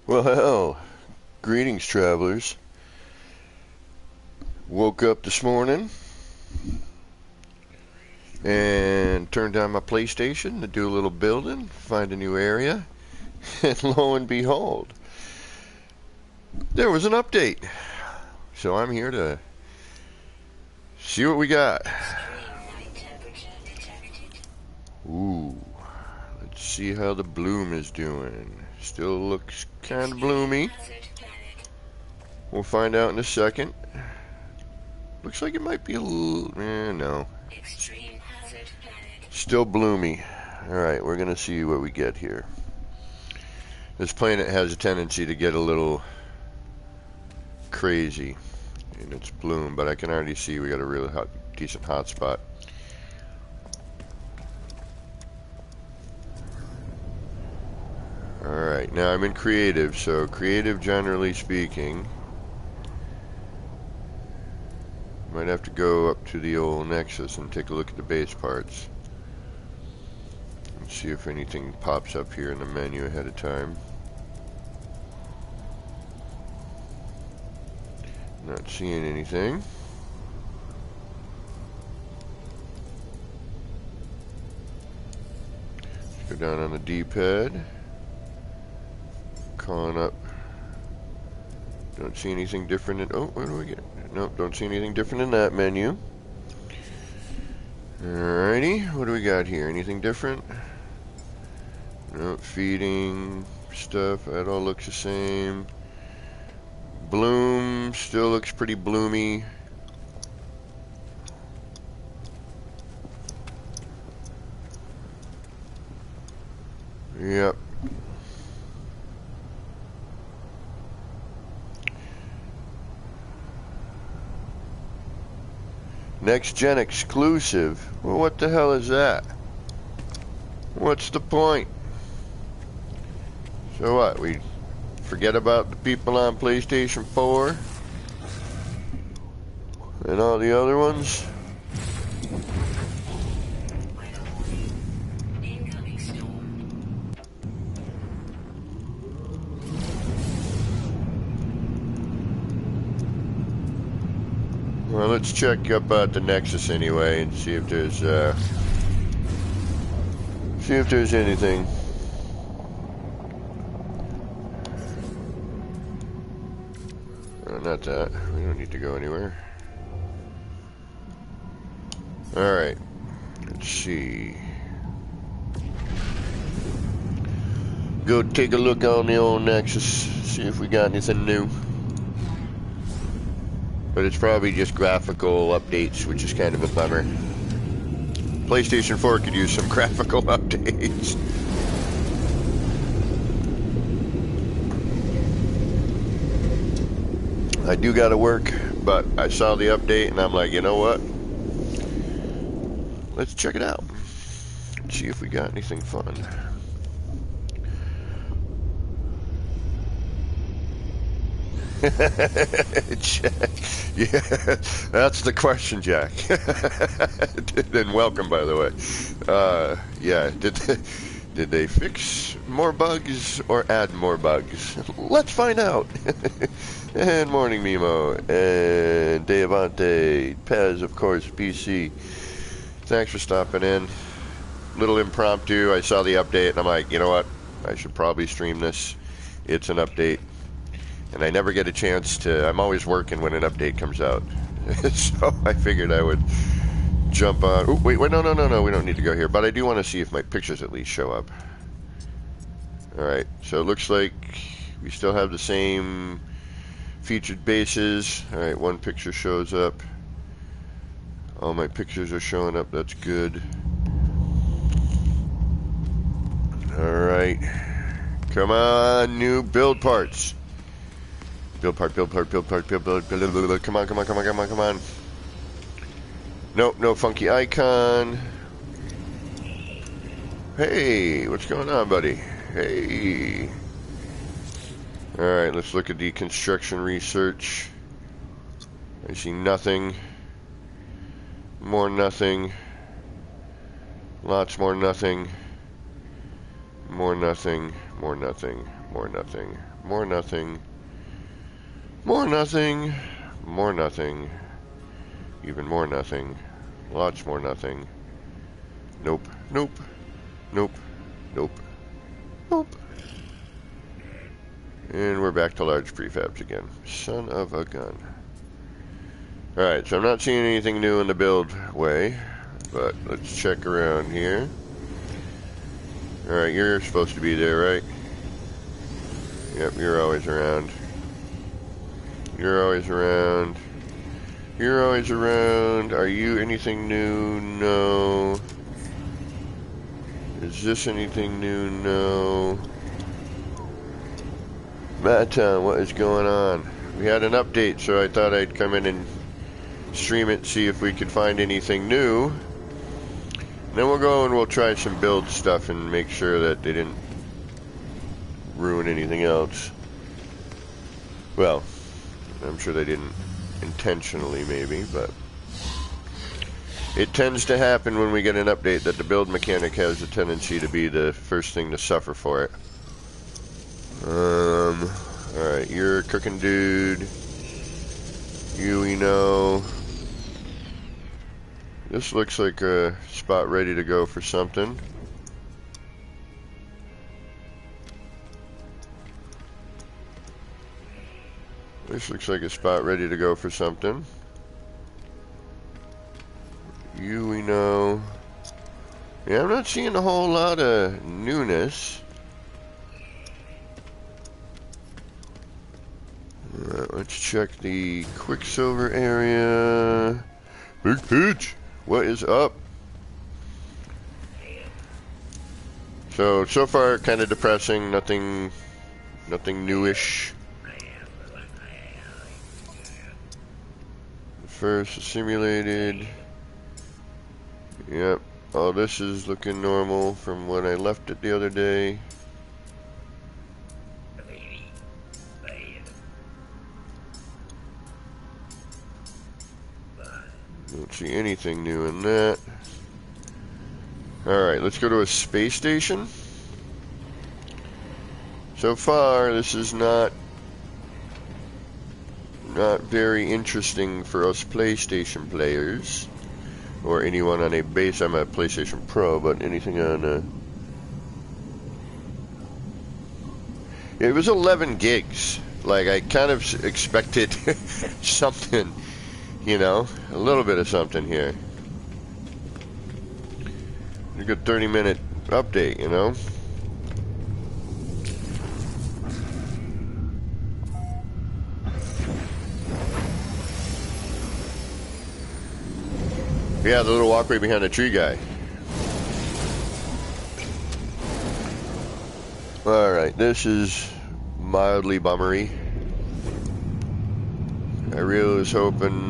Well, greetings, travelers. Woke up this morning and turned on my PlayStation to do a little building, find a new area, and lo and behold, there was an update. So I'm here to see what we got. Ooh, let's see how the bloom is doing. Still looks kind of bloomy. We'll find out in a second. Looks like it might be a little... no. Still bloomy. Alright, we're going to see what we get here. This planet has a tendency to get a little crazy in its bloom, but I can already see we got a really decent hot spot. Alright, now I'm in creative, so creative, generally speaking, might have to go up to the old Nexus and take a look at the base parts and see if anything pops up here in the menu ahead of time. Not seeing anything. Let's go down on the D-pad. Calling up. Don't see anything different in... Oh, what do we get? Nope, don't see anything different in that menu. Alrighty, what do we got here? Anything different? Nope, feeding stuff, that all looks the same. Bloom still looks pretty bloomy. Yep. Next gen exclusive? Well, what the hell is that? What's the point? So what, we forget about the people on PlayStation 4 and all the other ones? Well, let's check up at the Nexus anyway and see if there's anything. Not that. We don't need to go anywhere. Alright. Let's see. Go take a look on the old Nexus. See if we got anything new. But it's probably just graphical updates, which is kind of a bummer. PlayStation 4 could use some graphical updates. I do gotta work, but I saw the update and I'm like, you know what? Let's check it out. See if we got anything fun. Jack. Yeah, that's the question, Jack. And welcome, by the way. Yeah, did they fix more bugs or add more bugs? Let's find out. And morning, Mimo, and Deavante, Pez, of course, BC. Thanks for stopping in. Little impromptu. I saw the update, and I'm like, you know what? I should probably stream this. It's an update. And I never get a chance to... I'm always working when an update comes out. So I figured I would jump on... Oh, wait, no, we don't need to go here. But I do want to see if my pictures at least show up. Alright, so it looks like we still have the same featured bases. Alright, one picture shows up. All my pictures are showing up, that's good. Alright. Come on, new build parts. Build part. Come on. Nope, no funky icon. Hey, what's going on, buddy? Hey. Alright, let's look at the construction research. I see nothing. More nothing. Lots more nothing. More nothing. More nothing. More nothing. more nothing. More nothing. More nothing. Even more nothing. Lots more nothing. Nope. Nope. Nope. Nope. Nope. And we're back to large prefabs again. Son of a gun. Alright, so I'm not seeing anything new in the build way, but let's check around here. Alright, you're supposed to be there, right? Yep, you're always around. You're always around. You're always around. Are you anything new? No. Is this anything new? No. Maton, what is going on? We had an update, so I thought I'd come in and stream it, see if we could find anything new. And then we'll go and we'll try some build stuff and make sure that they didn't ruin anything else. Well, I'm sure they didn't intentionally, maybe, but it tends to happen when we get an update that the build mechanic has a tendency to be the first thing to suffer for it. Alright, you're a cooking dude. You, we know. This looks like a spot ready to go for something. This looks like a spot ready to go for something. You, we know. Yeah, I'm not seeing a whole lot of newness. Let's check the Quicksilver area. Big Peach, what is up? So far kind of depressing, nothing newish. First simulated. Yep, all this is looking normal from when I left it the other day. Don't see anything new in that. Alright, let's go to a space station. So far, this is not very interesting for us PlayStation players. Or anyone on a base. I'm a PlayStation Pro, but anything on it was 11 gigs. Like, I kind of expected something. You know, a little bit of something here. A good 30-minute update, you know. Yeah, the little walkway behind the tree guy. Alright, this is mildly bummery. I really was hoping,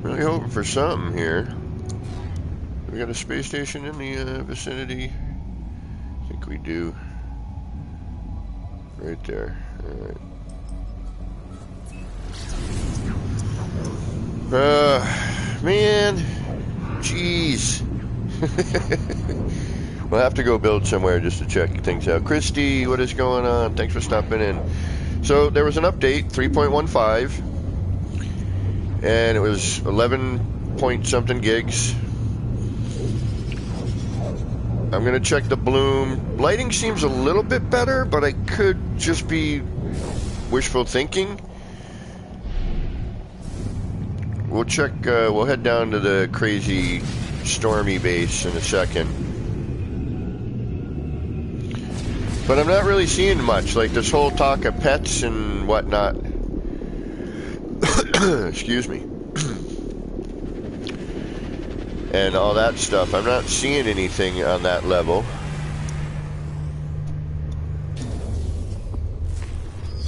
really hoping for something here. We got a space station in the vicinity. I think we do. Right there. Alright. Man. Jeez. We'll have to go build somewhere just to check things out. Christy, what is going on? Thanks for stopping in. So there was an update, 3.15, and it was 11 point something gigs. I'm gonna check the bloom. Lighting seems a little bit better, but I could just be wishful thinking. We'll check, we'll head down to the crazy stormy base in a second. But I'm not really seeing much, like this whole talk of pets and whatnot. Excuse me. And all that stuff. I'm not seeing anything on that level.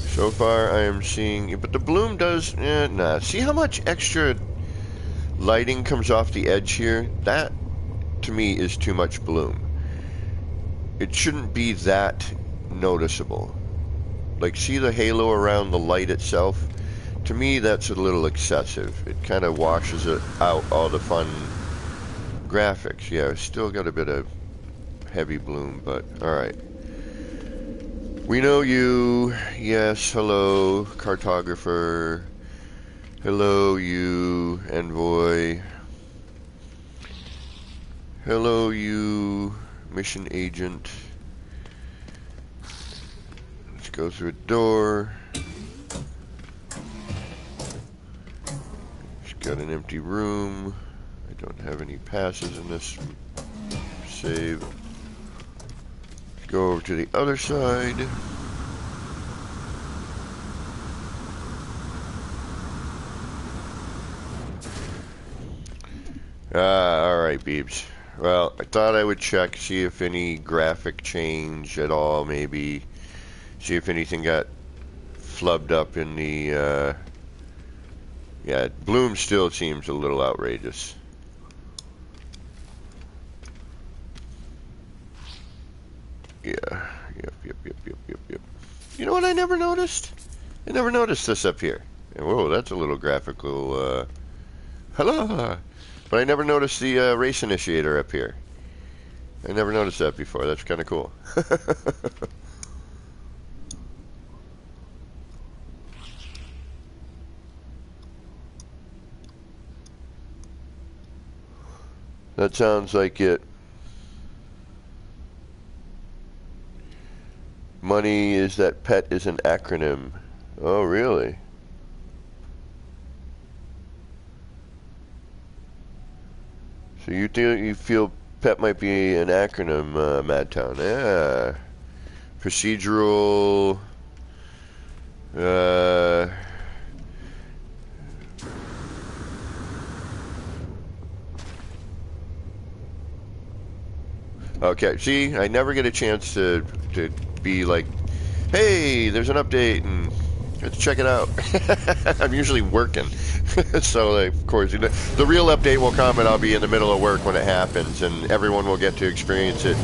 So far I am seeing, but the bloom does, nah. See how much extra lighting comes off the edge here? That, to me, is too much bloom. It shouldn't be that noticeable. Like, see the halo around the light itself? To me, that's a little excessive. It kind of washes it out, all the fun graphics. Yeah, still got a bit of heavy bloom, but alright. We know you. Yes, hello, cartographer. Hello, you, envoy. Hello, you, mission agent. Let's go through a door. She's got an empty room. I don't have any passes in this save. Go over to the other side. Alright, Beebs. Well, I thought I would check, see if any graphic change at all, maybe. See if anything got flubbed up in the, yeah, Bloom still seems a little outrageous. Yeah, yep. You know what I never noticed? I never noticed this up here. Whoa, that's a little graphical, hello! But I never noticed the race initiator up here. I never noticed that before. That's kind of cool. That sounds like it. Money is that pet is an acronym. Oh, really? So you feel PET might be an acronym, Madtown? Yeah. Procedural. Okay. See, I never get a chance to be like, hey, there's an update and let's check it out. I'm usually working. So, like, of course, you know, the real update will come and I'll be in the middle of work when it happens, and everyone will get to experience it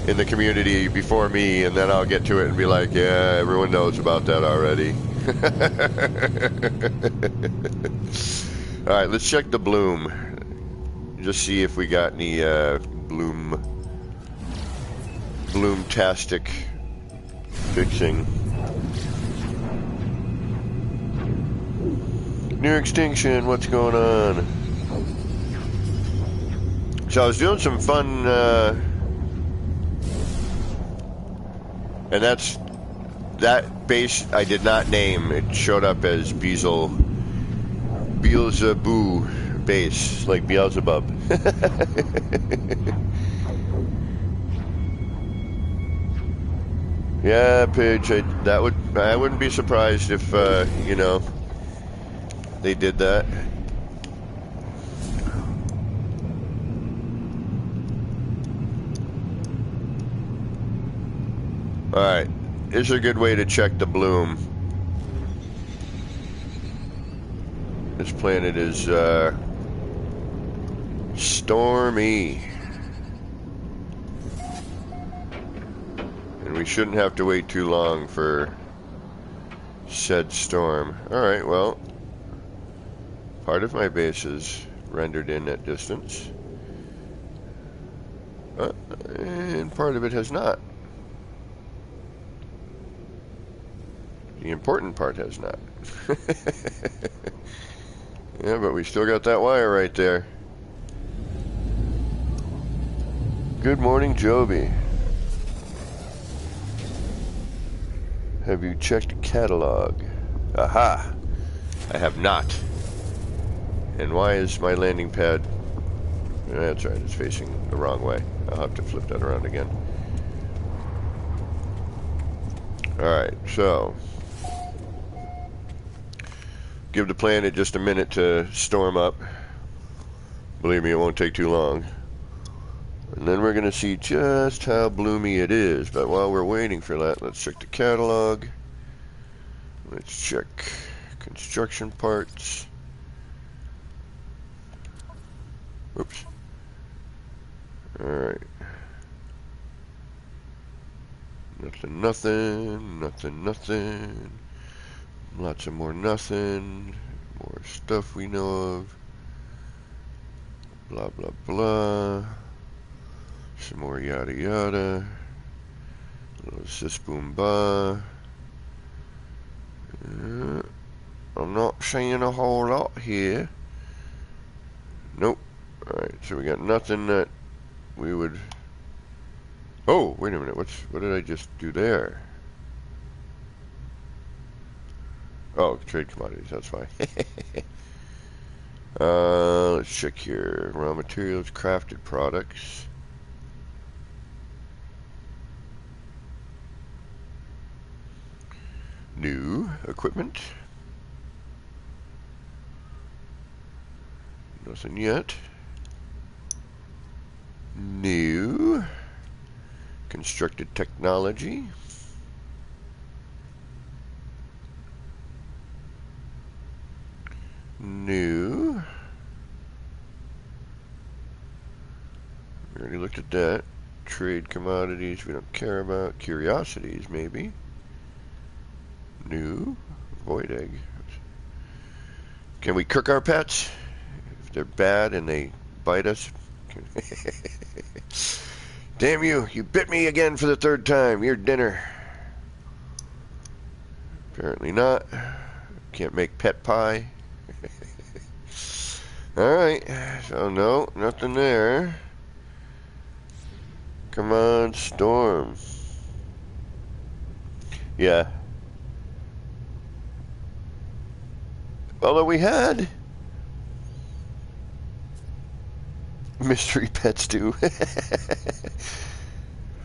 in the community before me, and then I'll get to it and be like, yeah, everyone knows about that already. Alright, let's check the bloom. Just see if we got any bloomtastic fixing. Near extinction, what's going on? So I was doing some fun, and that base I did not name. It showed up as Beelzebub base, like Beelzebub. Yeah, Pidge, I wouldn't be surprised if, you know, they did that. Alright, here's a good way to check the bloom. This planet is, stormy. And we shouldn't have to wait too long for said storm. Alright, well, part of my base is rendered in at distance. And part of it has not. The important part has not. Yeah, but we still got that wire right there. Good morning, Joby. Have you checked catalog? Aha! I have not. And why is my landing pad... That's right, it's facing the wrong way. I'll have to flip that around again. Alright, so... give the planet just a minute to storm up. Believe me, it won't take too long. And then we're going to see just how bloomy it is. But while we're waiting for that, let's check the catalog. Let's check construction parts. Oops. Alright. Nothing. Lots of more nothing. More stuff we know of. Blah, blah, blah. Some more yada yada. Sis boom ba. I'm not seeing a whole lot here. Nope. Alright, so we got nothing that we would... Oh, wait a minute. What did I just do there? Oh, trade commodities. That's fine. Let's check here. Raw materials, crafted products. New equipment. Nothing yet. New constructed technology. New. We already looked at that. Trade commodities we don't care about. Curiosities maybe. New. Void egg. Can we cook our pets? If they're bad and they bite us. Damn you! You bit me again for the third time. Your dinner. Apparently not. Can't make pet pie. Alright. So no, nothing there. Come on, storm. Yeah. Although we had mystery pets too.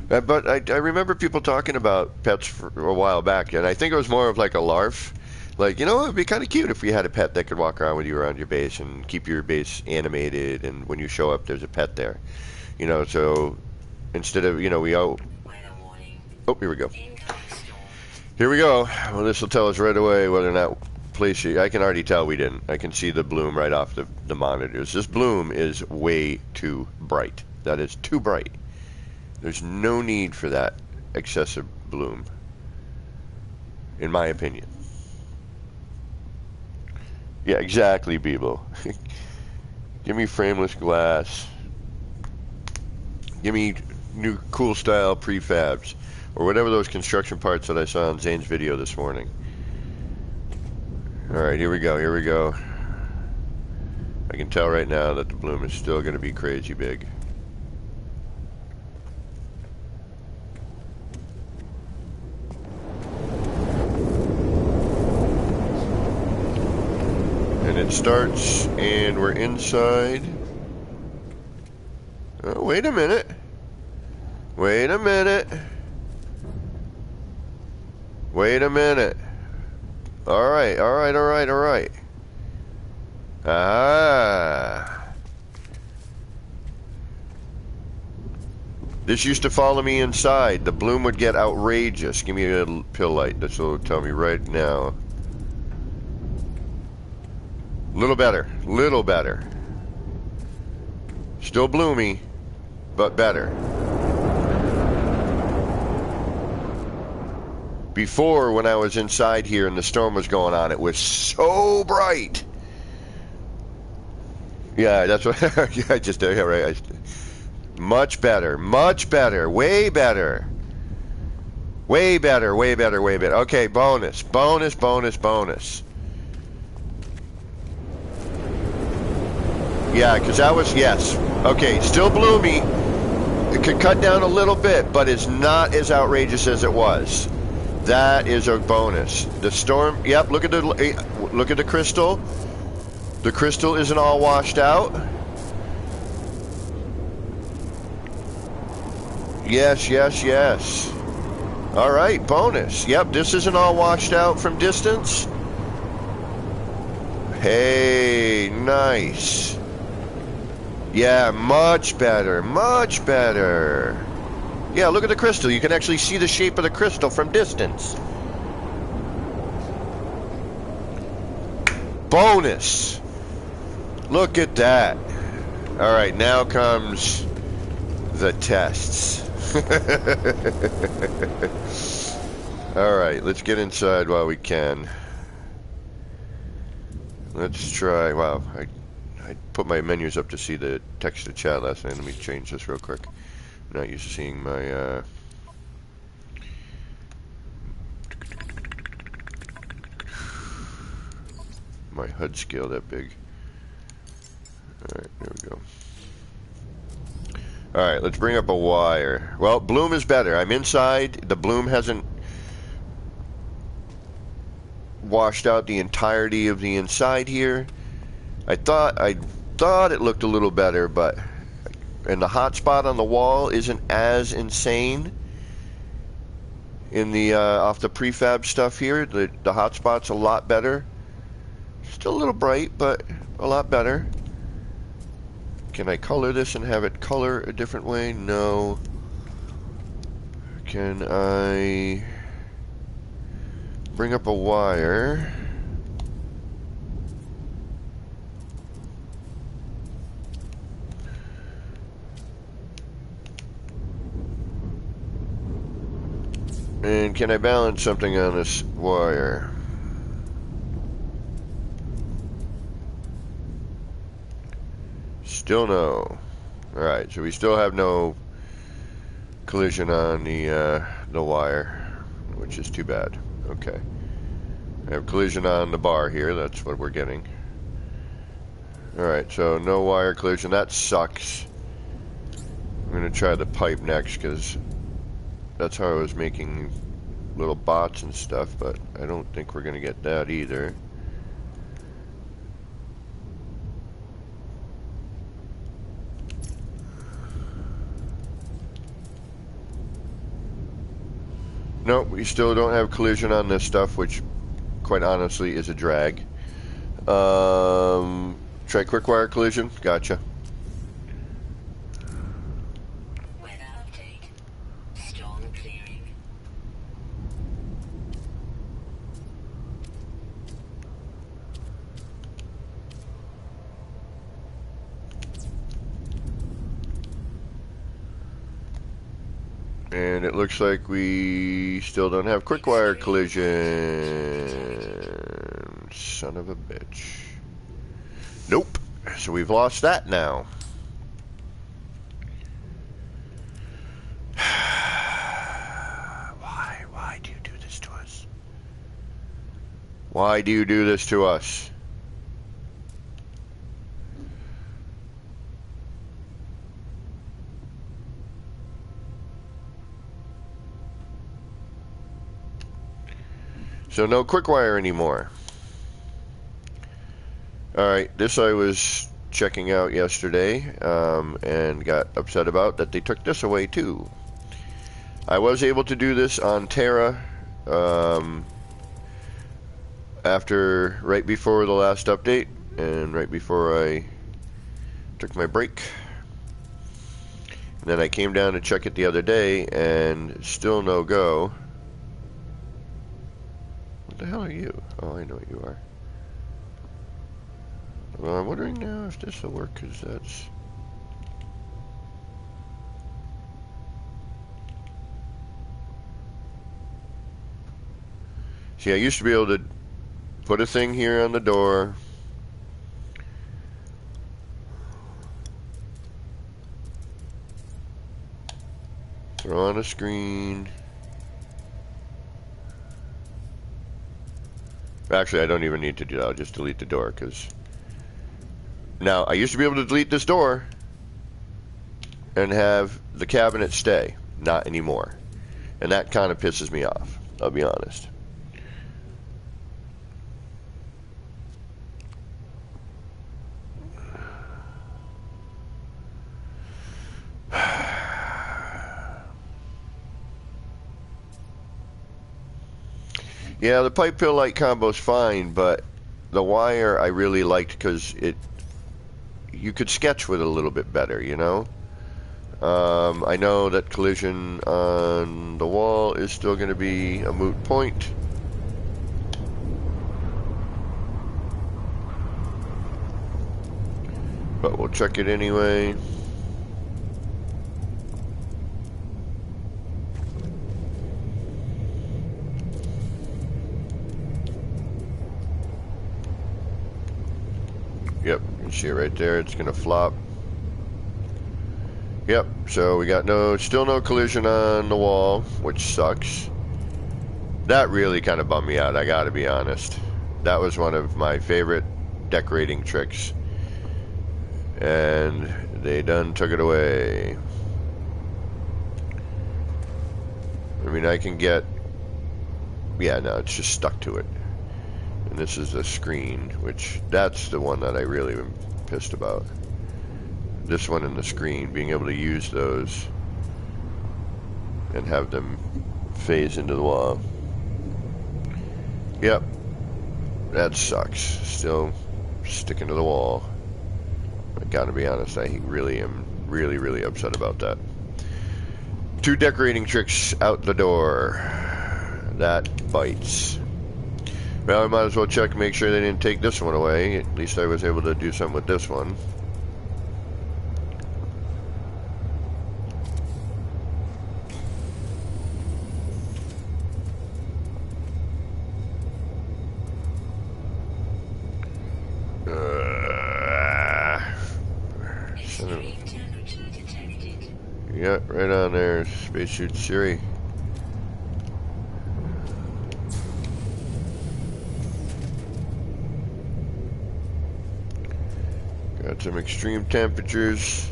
But I remember people talking about pets for a while back, and I think it was more of like a larf. Like, you know, it'd be kind of cute if we had a pet that could walk around with you around your base and keep your base animated, and when you show up, there's a pet there. You know, so instead of, you know, oh, here we go. Here we go. Well, this will tell us right away whether or not place I can already tell we didn't. I can see the bloom right off the monitors. This bloom is way too bright. That is too bright. There's no need for that excessive bloom, in my opinion. Yeah, exactly, Bebo. Give me frameless glass. Give me new cool style prefabs, or whatever those construction parts that I saw in Zane's video this morning. Alright, here we go, here we go. I can tell right now that the bloom is still going to be crazy big. And it starts, and we're inside. Oh, wait a minute. Wait a minute. Wait a minute. Alright, alright, alright, alright. Ah. This used to follow me inside. The bloom would get outrageous. Give me a pill light. That's what it'll tell me right now. Little better. Little better. Still bloomy, but better. Before, when I was inside here and the storm was going on, it was so bright. Yeah, that's what I just did. Yeah, right. Much better, way better. Way better, way better, way better. Okay, bonus, bonus, bonus, bonus. Yeah, because that was, yes. Okay, still bloomy. It could cut down a little bit, but it's not as outrageous as it was. That is a bonus. The storm, yep, look at the crystal. The crystal isn't all washed out. Yes, yes, yes. All right, bonus. Yep, this isn't all washed out from distance. Hey, nice. Yeah, much better, much better. Yeah, look at the crystal. You can actually see the shape of the crystal from distance. Bonus. Look at that. All right, now comes the tests. All right, let's get inside while we can. Let's try, wow, I put my menus up to see the text to chat last night. Let me change this real quick. I'm not used to seeing my my HUD scale that big. Alright, there we go. Alright, let's bring up a wire. Well, bloom is better. I'm inside. The bloom hasn't washed out the entirety of the inside here. I thought it looked a little better, but and the hot spot on the wall isn't as insane in the off the prefab stuff here. The hot spot's a lot better. Still a little bright, but a lot better. Can I color this and have it color a different way? No. Can I bring up a wire? And can I balance something on this wire? Still no. Alright, so we still have no collision on the wire, which is too bad. Okay. I have collision on the bar here, that's what we're getting. Alright, so no wire collision, that sucks. I'm gonna try the pipe next, because that's how I was making little bots and stuff, but I don't think we're gonna get that either. Nope, we still don't have collision on this stuff, which quite honestly is a drag. Try quick wire collision. Gotcha. Weather update. Storm clearing. And it looks like we still don't have quick wire collision. Son of a bitch. Nope. So we've lost that now. Why do you do this to us? Why do you do this to us? So no quick wire anymore. Alright, this I was checking out yesterday and got upset about that they took this away too. I was able to do this on Terra right before the last update and right before I took my break. And then I came down to check it the other day and still no go. What the hell are you? Oh, I know what you are. Well, I'm wondering now if this will work, because that's... See, I used to be able to put a thing here on the door. Throw on a screen. Actually, I don't even need to do that. I'll just delete the door, because... Now, I used to be able to delete this door and have the cabinet stay. Not anymore. And that kind of pisses me off, I'll be honest. Yeah, the pipe pill light combo's fine, but the wire I really liked because you could sketch with it a little bit better, you know? I know that collision on the wall is still going to be a moot point. But we'll check it anyway. Yep, you can see it right there. It's gonna flop. Yep, so we got still no collision on the wall, which sucks. That really kind of bummed me out, I gotta be honest. That was one of my favorite decorating tricks. And they done took it away. I mean, I can get... Yeah, no, it's just stuck to it. And this is the screen, which that's the one that I really am pissed about. This one and the screen, being able to use those and have them phase into the wall. Yep, that sucks. Still sticking to the wall. I gotta be honest, I really am really upset about that. 2 decorating tricks out the door. That bites. Well, I might as well check and make sure they didn't take this one away. At least I was able to do something with this one. Yeah, right on there, spacesuit Siri. Got some extreme temperatures.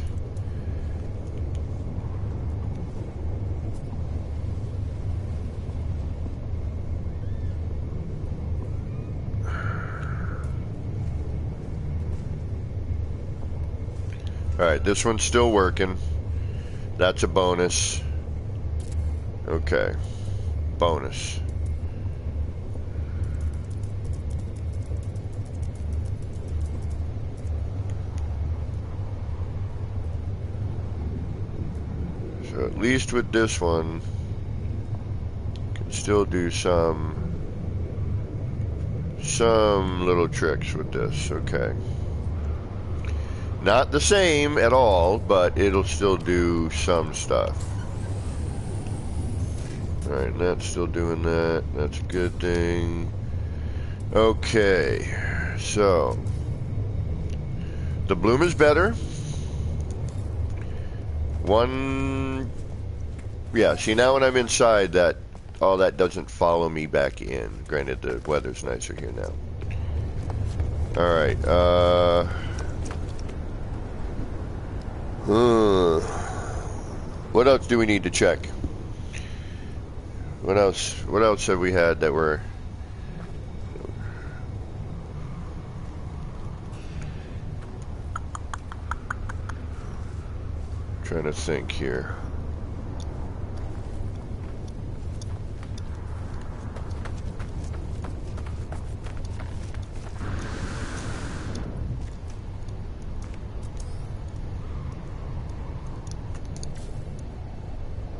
Alright, this one's still working. That's a bonus. Okay. Bonus. So at least with this one, can still do some little tricks with this. Okay. Not the same at all, but it'll still do some stuff. Alright, that's still doing that. That's a good thing. Okay, so the bloom is better. Yeah, see now when I'm inside, that all that doesn't follow me back in. Granted, the weather's nicer here now. Alright, what else do we need to check? What else have we had that were... Trying to think here.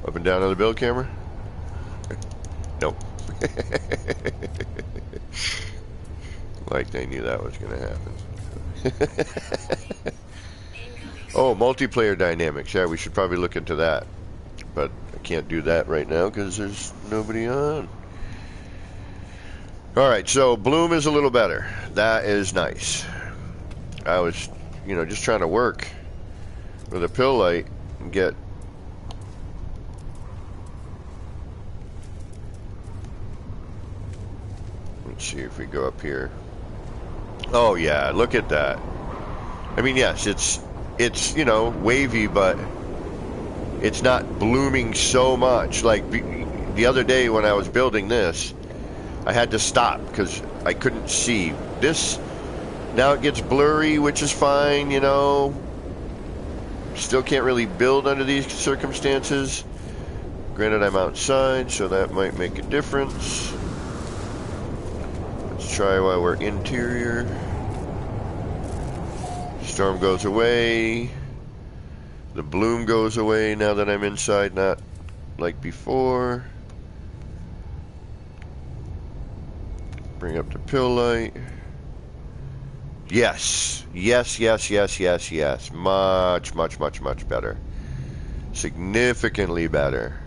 Up and down on the build camera? Nope. Like they knew that was going to happen. Oh, multiplayer dynamics. Yeah, we should probably look into that. But I can't do that right now because there's nobody on. Alright, so bloom is a little better. That is nice. I was, just trying to work with a pill light and get... Let's see if we go up here. Oh yeah, look at that. I mean, yes, it's wavy, but it's not blooming so much. Like the other day when I was building this, I had to stop because I couldn't see. This, now it gets blurry, which is fine, Still can't really build under these circumstances. Granted, I'm outside, so that might make a difference. Let's try while we're interior. Storm goes away. The bloom goes away now that I'm inside, not like before. Bring up the pill light. Yes. Yes. Much better. Significantly better.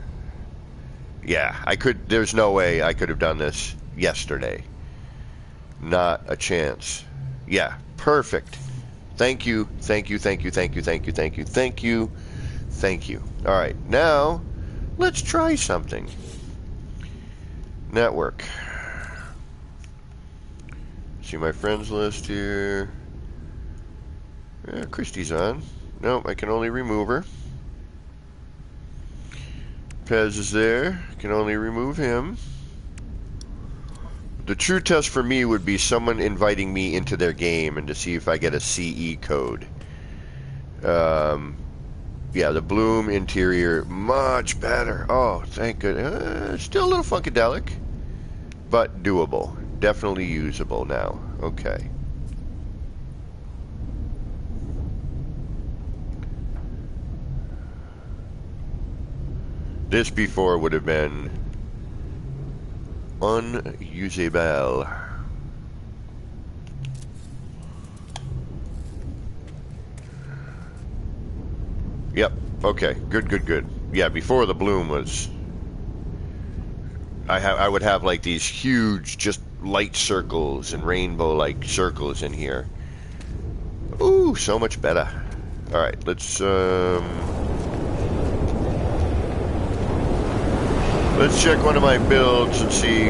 Yeah, there's no way I could have done this yesterday. Not a chance. Yeah, perfect. Thank you. All right, now let's try something. Network. see my friends list here. Christie's on. Nope, I can only remove her. Pez is there. I can only remove him. The true test for me would be someone inviting me into their game and to see if I get a CE code. Yeah, the Bloom interior, much better. Oh, thank goodness. Still a little funkadelic, but doable. Definitely usable now. Okay. This before would have been unusable. Yep. Okay. Good. Yeah. Before the Bloom was, I would have like these huge, just light circles and rainbow-like circles in here. Ooh, so much better. All right. Let's check one of my builds and see.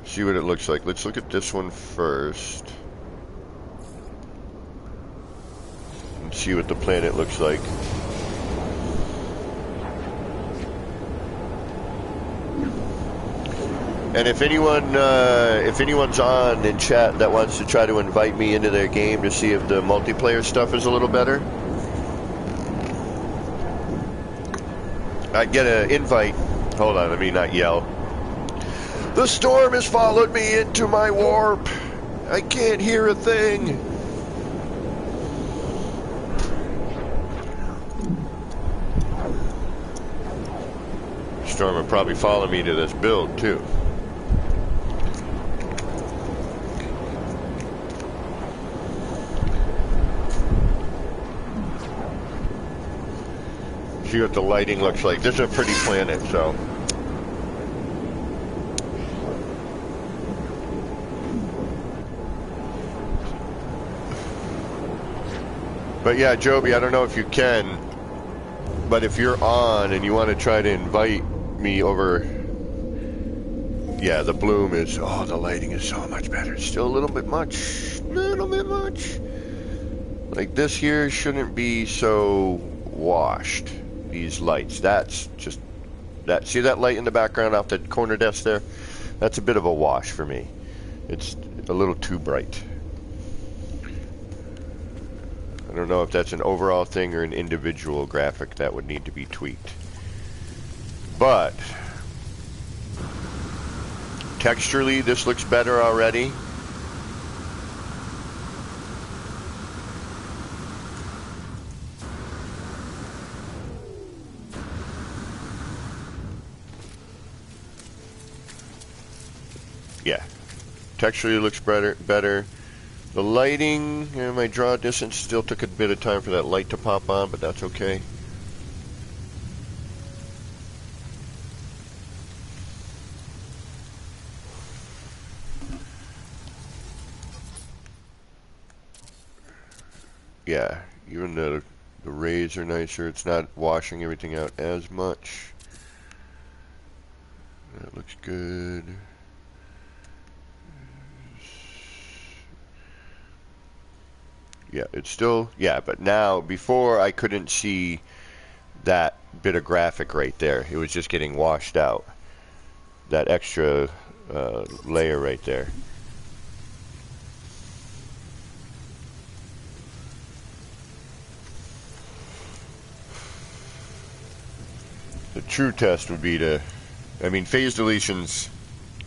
See what it looks like. Let's look at this one first. And see what the planet looks like. And if anyone's on in chat that wants to try to invite me into their game to see if the multiplayer stuff is a little better, I'd get an invite. Hold on, let me not yell. The storm has followed me into my warp. I can't hear a thing. Storm will probably follow me to this build too. See what the lighting looks like. This is a pretty planet, so. But yeah, Joby, I don't know if you can, but if you're on and you want to try to invite me over, yeah, the Bloom is, oh, the lighting is so much better. It's still a little bit much. Like this here shouldn't be so washed, these lights. That's just, that, see that light in the background off the corner desk there? That's a bit of a wash for me. It's a little too bright. I don't know if that's an overall thing or an individual graphic that would need to be tweaked. But texturally, this looks better already. Yeah, texturally looks better. The lighting, my draw distance still took a bit of time for that light to pop on, but that's okay. Yeah, even the rays are nicer. It's not washing everything out as much. That looks good. Yeah, it's still, yeah, but now, before I couldn't see that bit of graphic right there. It was just getting washed out. That extra layer right there. The true test would be to, I mean, phase deletions,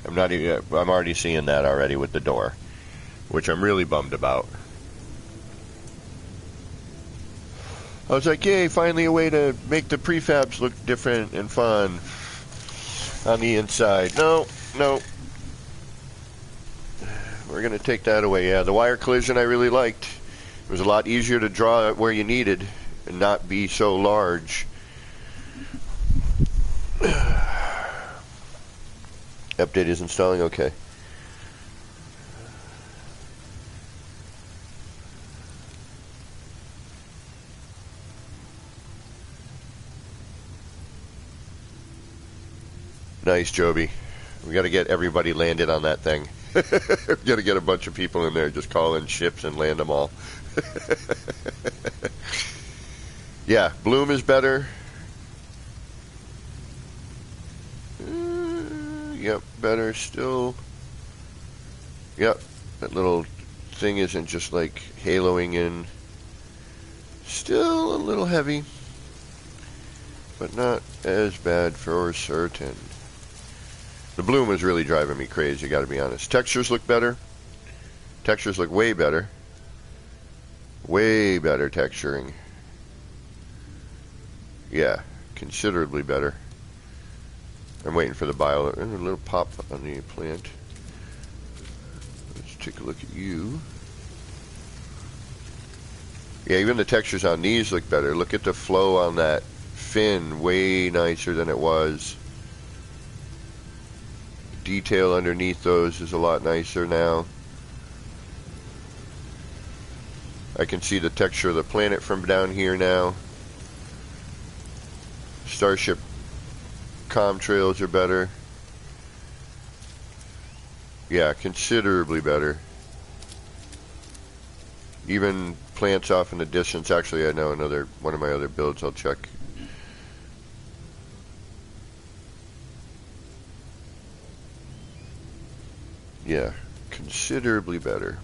I'm already seeing that already with the door, which I'm really bummed about. I was like, yay, finally a way to make the prefabs look different and fun on the inside. No. We're going to take that away. Yeah, the wire collision I really liked. It was a lot easier to draw it where you needed and not be so large. Update is installing, okay. Nice, Joby. We got to get everybody landed on that thing. We got to get a bunch of people in there, just call in ships and land them all. Yeah, bloom is better. Yep, better still. Yep, that little thing isn't just like haloing in. Still a little heavy, but not as bad for certain. The bloom is really driving me crazy, gotta be honest. Textures look better. Textures look way better. Way better texturing. Yeah, considerably better. I'm waiting for the bio. A little pop on the plant. Let's take a look at you. Yeah, even the textures on these look better. Look at the flow on that fin, way nicer than it was. Detail underneath those is a lot nicer now. I can see the texture of the planet from down here now. Starship comm trails are better. Yeah, considerably better. Even plants off in the distance. Actually, I know another one of my other builds I'll check. Yeah, considerably better.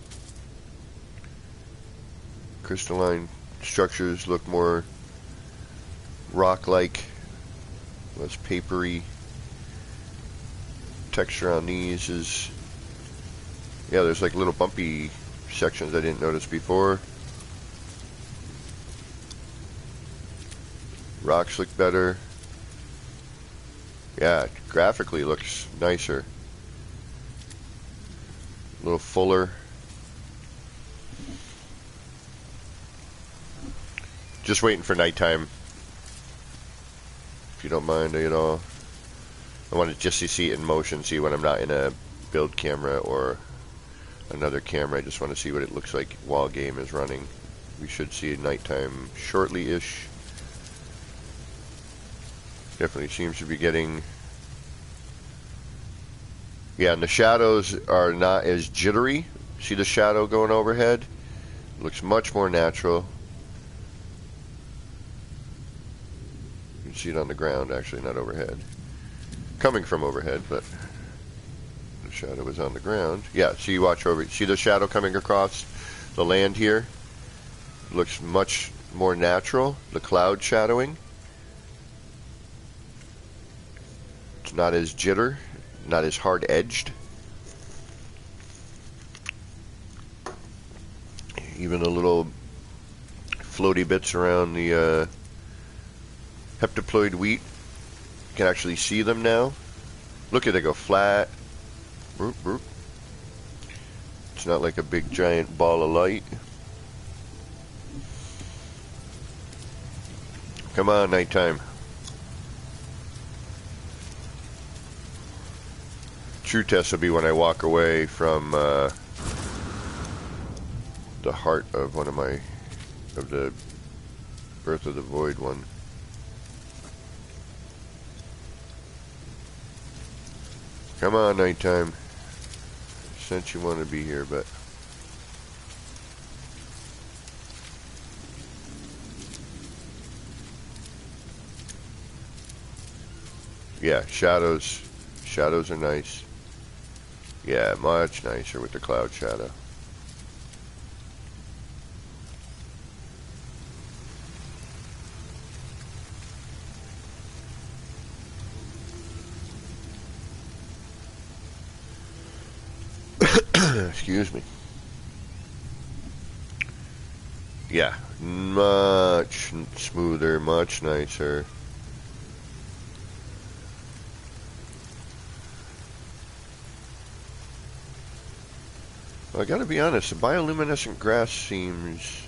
Crystalline structures look more rock-like, less papery. Texture on these is, yeah, there's like little bumpy sections I didn't notice before. Rocks look better. Yeah, graphically looks nicer. A little fuller. Just waiting for nighttime, if you don't mind at all. I want to just see it in motion, see when I'm not in a build camera or another camera. I just want to see what it looks like while game is running. We should see nighttime shortly-ish. Definitely seems to be getting... Yeah, and the shadows are not as jittery. See the shadow going overhead? It looks much more natural. You can see it on the ground, actually, not overhead. Coming from overhead, but the shadow is on the ground. Yeah, so you watch over. See the shadow coming across the land here? It looks much more natural. The cloud shadowing. It's not as jitter, not as hard-edged. Even the little floaty bits around the heptaploid wheat, you can actually see them now. Look at it go flat. Boop, boop. It's not like a big giant ball of light. Come on, nighttime. True test will be when I walk away from the heart of one of my, of the Birth of the Void one. Come on, nighttime. Since you want to be here, but yeah, shadows are nice. Yeah, much nicer with the cloud shadow. Excuse me. Yeah, much smoother, much nicer. Well, I gotta be honest, the bioluminescent grass seems...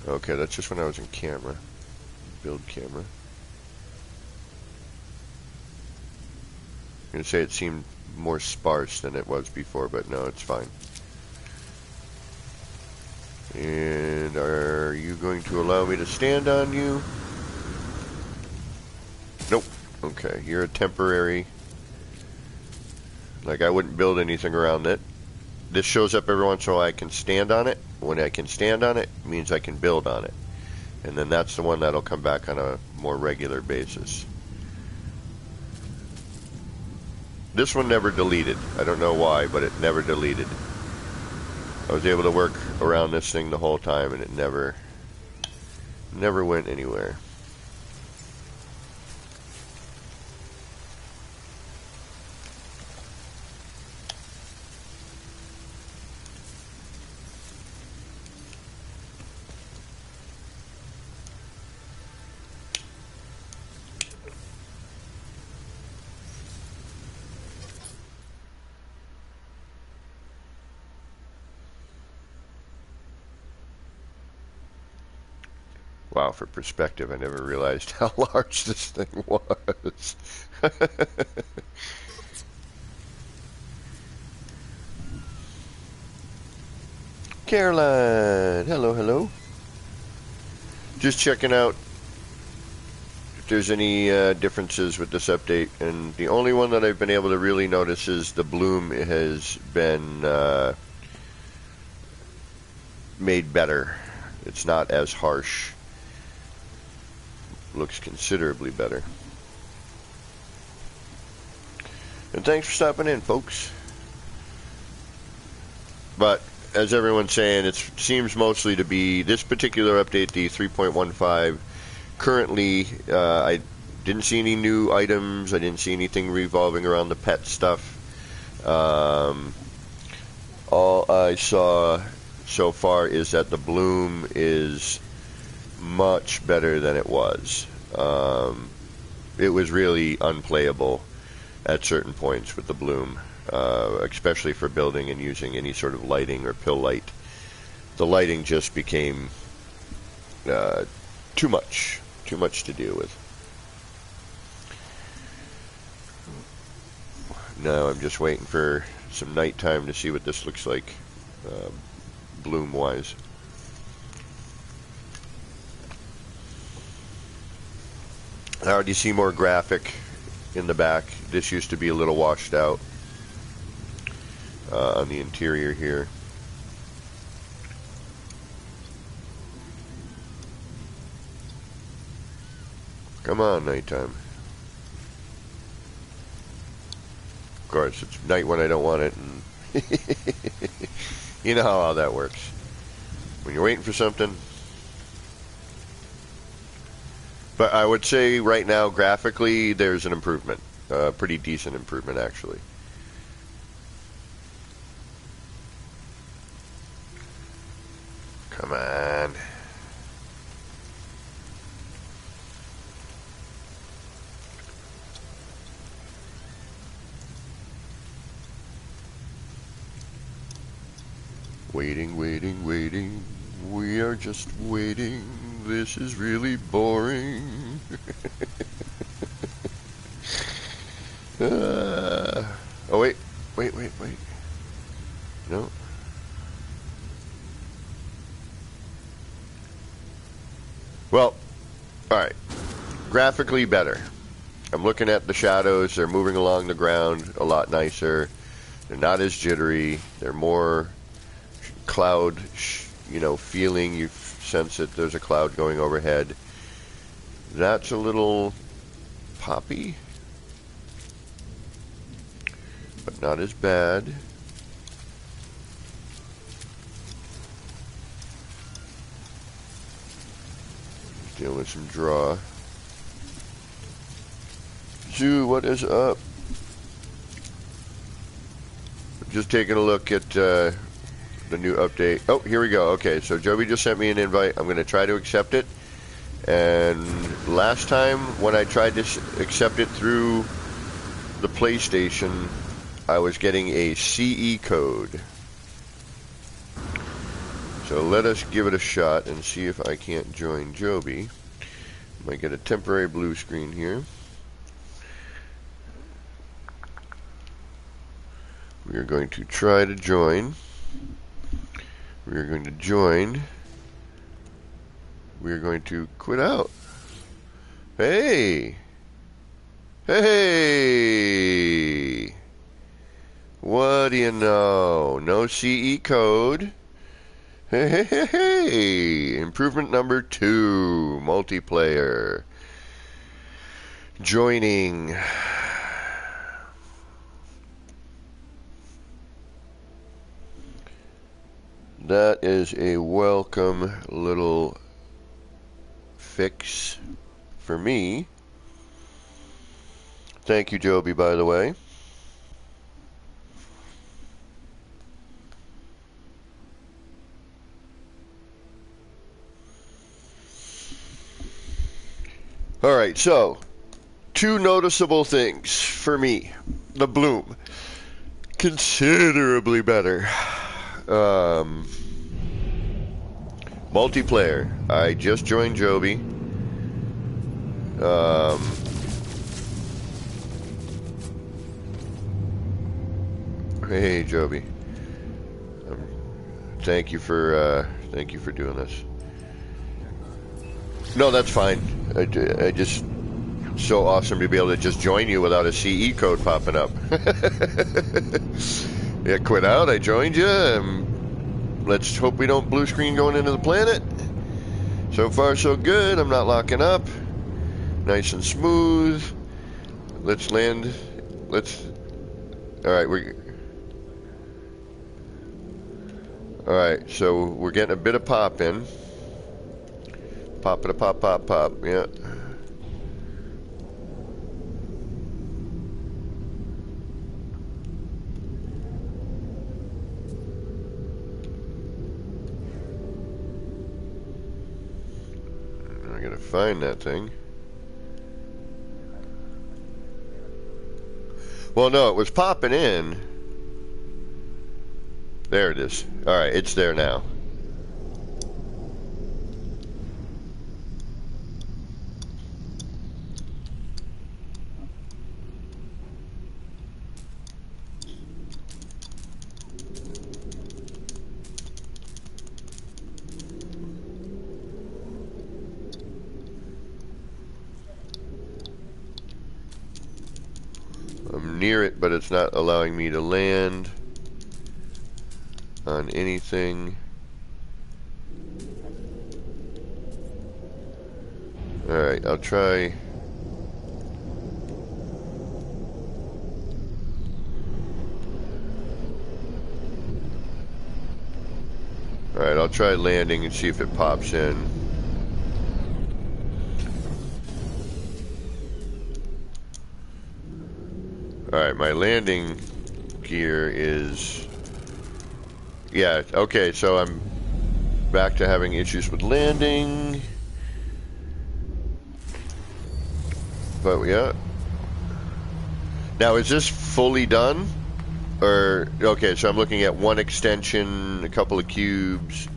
Okay, that's just when I was in camera. Build camera. I'm gonna say it seemed more sparse than it was before, but no, it's fine. And are you going to allow me to stand on you? Nope. Okay, you're a temporary. Like, I wouldn't build anything around it. This shows up every once in a while. I can stand on it. When I can stand on it, it means I can build on it. And then that's the one that'll come back on a more regular basis. This one never deleted. I don't know why, but it never deleted. I was able to work around this thing the whole time, and it never went anywhere. Wow, for perspective, I never realized how large this thing was. Caroline, hello, hello. Just checking out if there's any differences with this update, and the only one that I've been able to really notice is the bloom has been made better. It's not as harsh. Looks considerably better. And thanks for stopping in, folks. But as everyone's saying, it seems mostly to be this particular update, the 3.15. Currently, I didn't see any new items. I didn't see anything revolving around the pet stuff. All I saw so far is that the bloom is much better than it was. It was really unplayable at certain points with the bloom, especially for building and using any sort of lighting or pill light. The lighting just became too much to deal with. Now I'm just waiting for some nighttime to see what this looks like, bloom-wise. I already see more graphic in the back. This used to be a little washed out on the interior here. Come on, nighttime. Of course, it's night when I don't want it, and you know how all that works. When you're waiting for something. But I would say right now, graphically, there's an improvement. Pretty decent improvement, actually. Come on. Waiting, waiting, waiting. We are just waiting. This is really boring. Oh, wait. Wait. No. Well, alright. Graphically better. I'm looking at the shadows. They're moving along the ground a lot nicer. They're not as jittery. They're more cloud, feeling. You sense that there's a cloud going overhead. That's a little poppy, but not as bad. Dealing with some draw. Zoo, what is up? Just taking a look at the new update. Oh, here we go. Okay, so Joby just sent me an invite. I'm going to try to accept it. And last time when I tried to accept it through the PlayStation, I was getting a CE code. So let us give it a shot and see if I can't join Joby. Might get a temporary blue screen here. We are going to try to join. We are going to join. We are going to quit out. Hey! Hey! What do you know? No CE code. Hey, hey, hey, hey! Improvement number 2, multiplayer. Joining. That is a welcome little fix for me. Thank you, Joby, by the way. Alright, so, 2 noticeable things for me. The bloom. Considerably better. Multiplayer. I just joined Joby. Hey, Joby. Thank you for doing this. No, that's fine. I just so awesome to be able to just join you without a CE code popping up. Yeah, quit out. I joined you. Let's hope we don't blue screen going into the planet. So far, so good. I'm not locking up. Nice and smooth. Let's land. All right, all right, so we're getting a bit of pop in. Pop, yeah. I gotta find that thing. Well, no, it was popping in. There it is. All right, it's there now. I'm near it, but it's not allowing me to land on anything. Alright, I'll try. Alright, I'll try landing and see if it pops in. Alright, my landing gear is... Yeah, okay, so I'm back to having issues with landing. But yeah. Now, is this fully done? Or, okay, so I'm looking at one extension, a couple of cubes.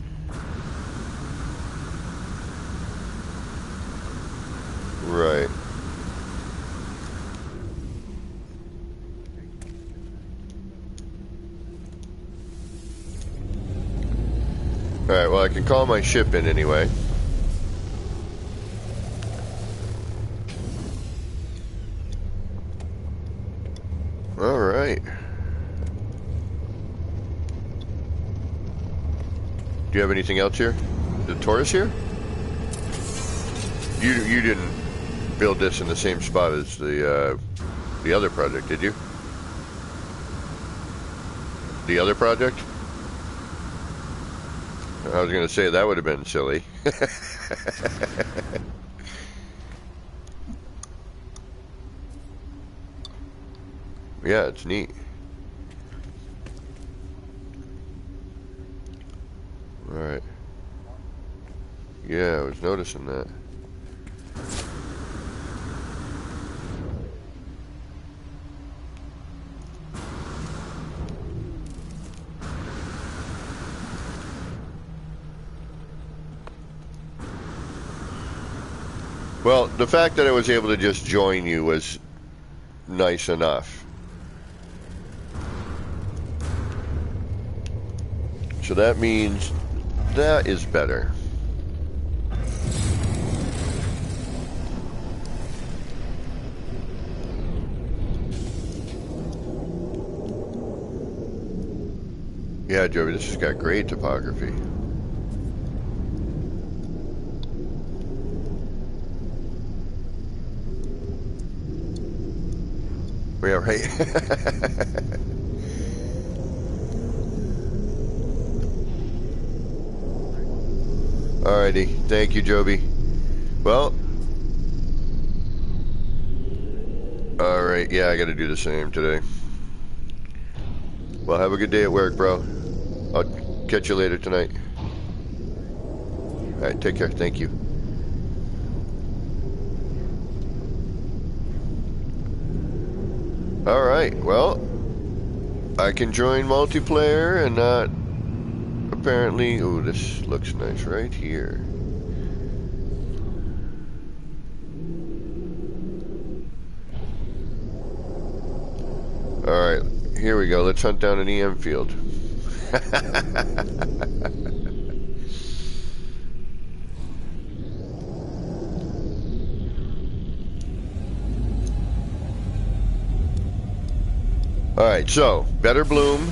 Right. Alright, well, I can call my ship in anyway. Alright. Do you have anything else here? The Taurus here? You didn't build this in the same spot as the other project, did you? The other project? I was going to say that would have been silly. Yeah, it's neat. Alright. Yeah, I was noticing that. Well, the fact that I was able to just join you was nice enough. So that means that is better. Yeah, Joey, this has got great topography. Yeah, right. Alrighty, thank you, Joby. Well, alright, yeah, I gotta do the same today. Well, have a good day at work, bro. I'll catch you later tonight. Alright, take care, thank you. Alright, well, I can join multiplayer and not apparently. Ooh, this looks nice right here. Alright, here we go. Let's hunt down an EM field. Alright, so, better bloom,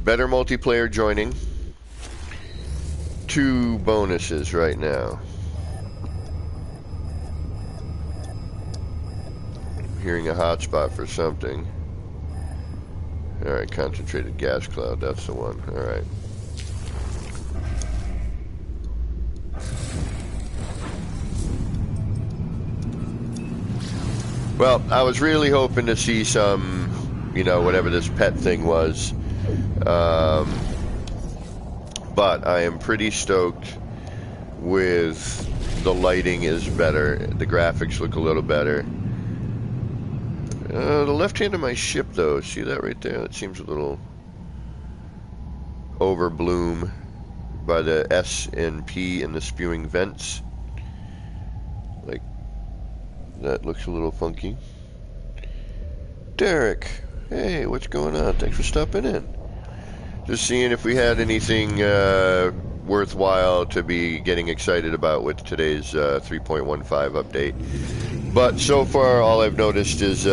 better multiplayer joining. 2 bonuses right now. Hearing a hotspot for something. Alright, concentrated gas cloud, that's the one. Alright. Well, I was really hoping to see some, you know, whatever this pet thing was. But I am pretty stoked with the lighting is better. The graphics look a little better. The left hand of my ship, though, see that right there? That seems a little overbloom by the S and P and the spewing vents. Like, that looks a little funky. Derek, hey, what's going on? Thanks for stopping in. Just seeing if we had anything worthwhile to be getting excited about with today's 3.15 update. But so far, all I've noticed is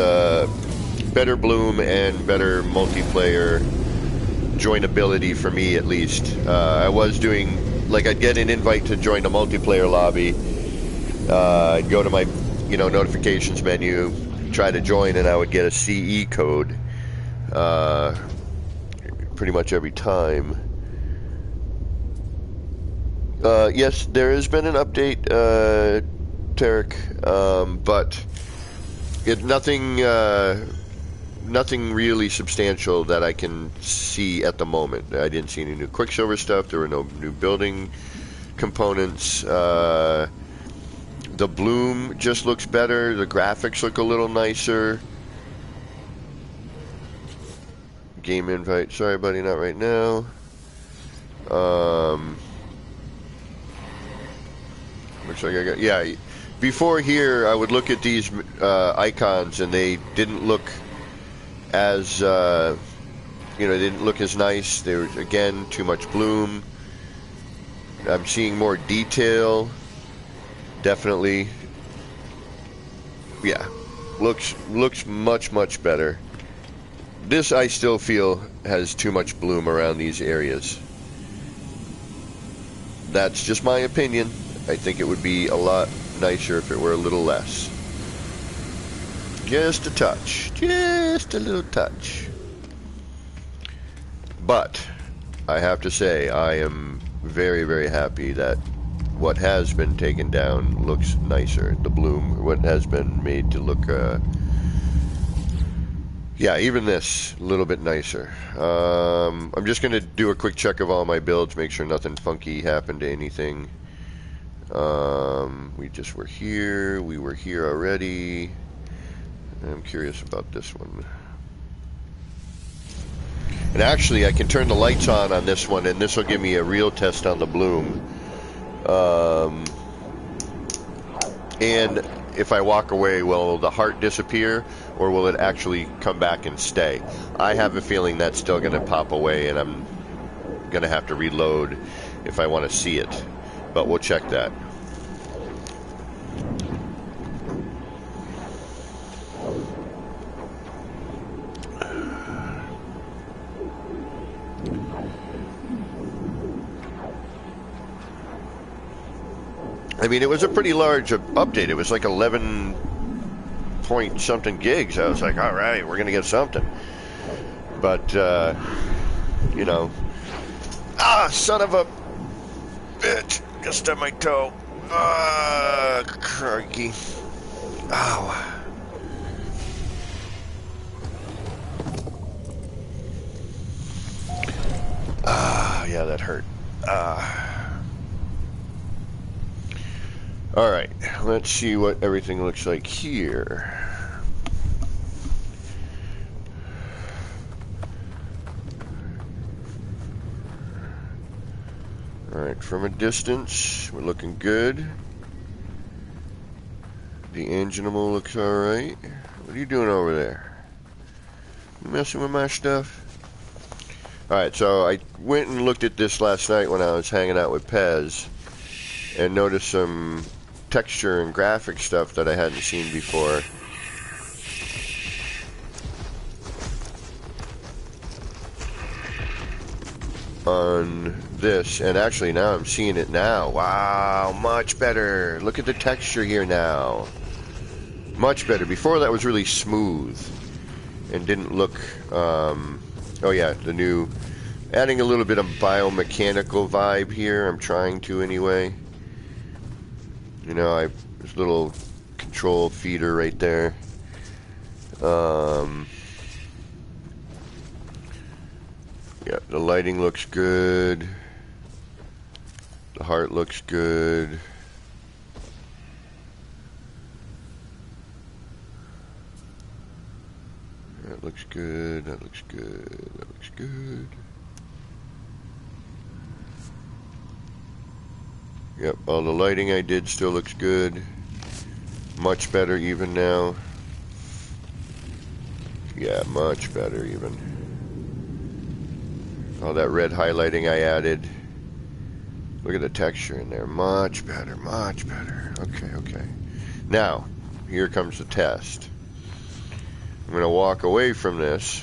better bloom and better multiplayer joinability for me, at least. I was doing, like, I'd get an invite to join the multiplayer lobby. I'd go to my, you know, notifications menu, try to join, and I would get a CE code pretty much every time. Yes, there has been an update, Tarek, but nothing really substantial that I can see at the moment. I didn't see any new Quicksilver stuff. There were no new building components. The bloom just looks better. The graphics look a little nicer. Game invite. Sorry, buddy, not right now. Looks like I got, yeah. Before here, I would look at these icons, and they didn't look as, you know, they didn't look as nice. There was, again, too much bloom. I'm seeing more detail. Definitely. Yeah. Looks much better. This, I still feel, has too much bloom around these areas. That's just my opinion. I think it would be a lot nicer if it were a little less. Just a touch. Just a little touch. But I have to say, I am very happy that what has been taken down looks nicer. The bloom, what has been made to look, yeah, even this, a little bit nicer. I'm just going to do a quick check of all my builds, make sure nothing funky happened to anything. We just were here. We were here already. I'm curious about this one. And actually, I can turn the lights on this one, and this will give me a real test on the bloom. And if I walk away, will the heart disappear, or will it actually come back and stay? I have a feeling that's still going to pop away, and I'm going to have to reload if I want to see it. But we'll check that. I mean, it was a pretty large update. It was like 11 point something gigs. I was like, all right, we're going to get something. But, you know, son of a bitch, just on my toe. Crikey. Ow. Yeah, that hurt. All right, let's see what everything looks like here. All right, from a distance, we're looking good. The Angenimal looks all right. What are you doing over there? You messing with my stuff? All right, so I went and looked at this last night when I was hanging out with Pez and noticed some texture and graphic stuff that I hadn't seen before. On this, and actually now I'm seeing it now. Wow, much better. Look at the texture here now. Much better. Before that was really smooth and didn't look, oh yeah, the new, adding a little bit of biomechanical vibe here. I'm trying to anyway. You know, there's a little control feeder right there. Yeah, the lighting looks good. The heart looks good. That looks good. That looks good. That looks good. Yep, all the lighting I did still looks good. Much better even now. Yeah, much better even. All that red highlighting I added. Look at the texture in there. Much better, much better. Okay, okay. Now, here comes the test. I'm going to walk away from this.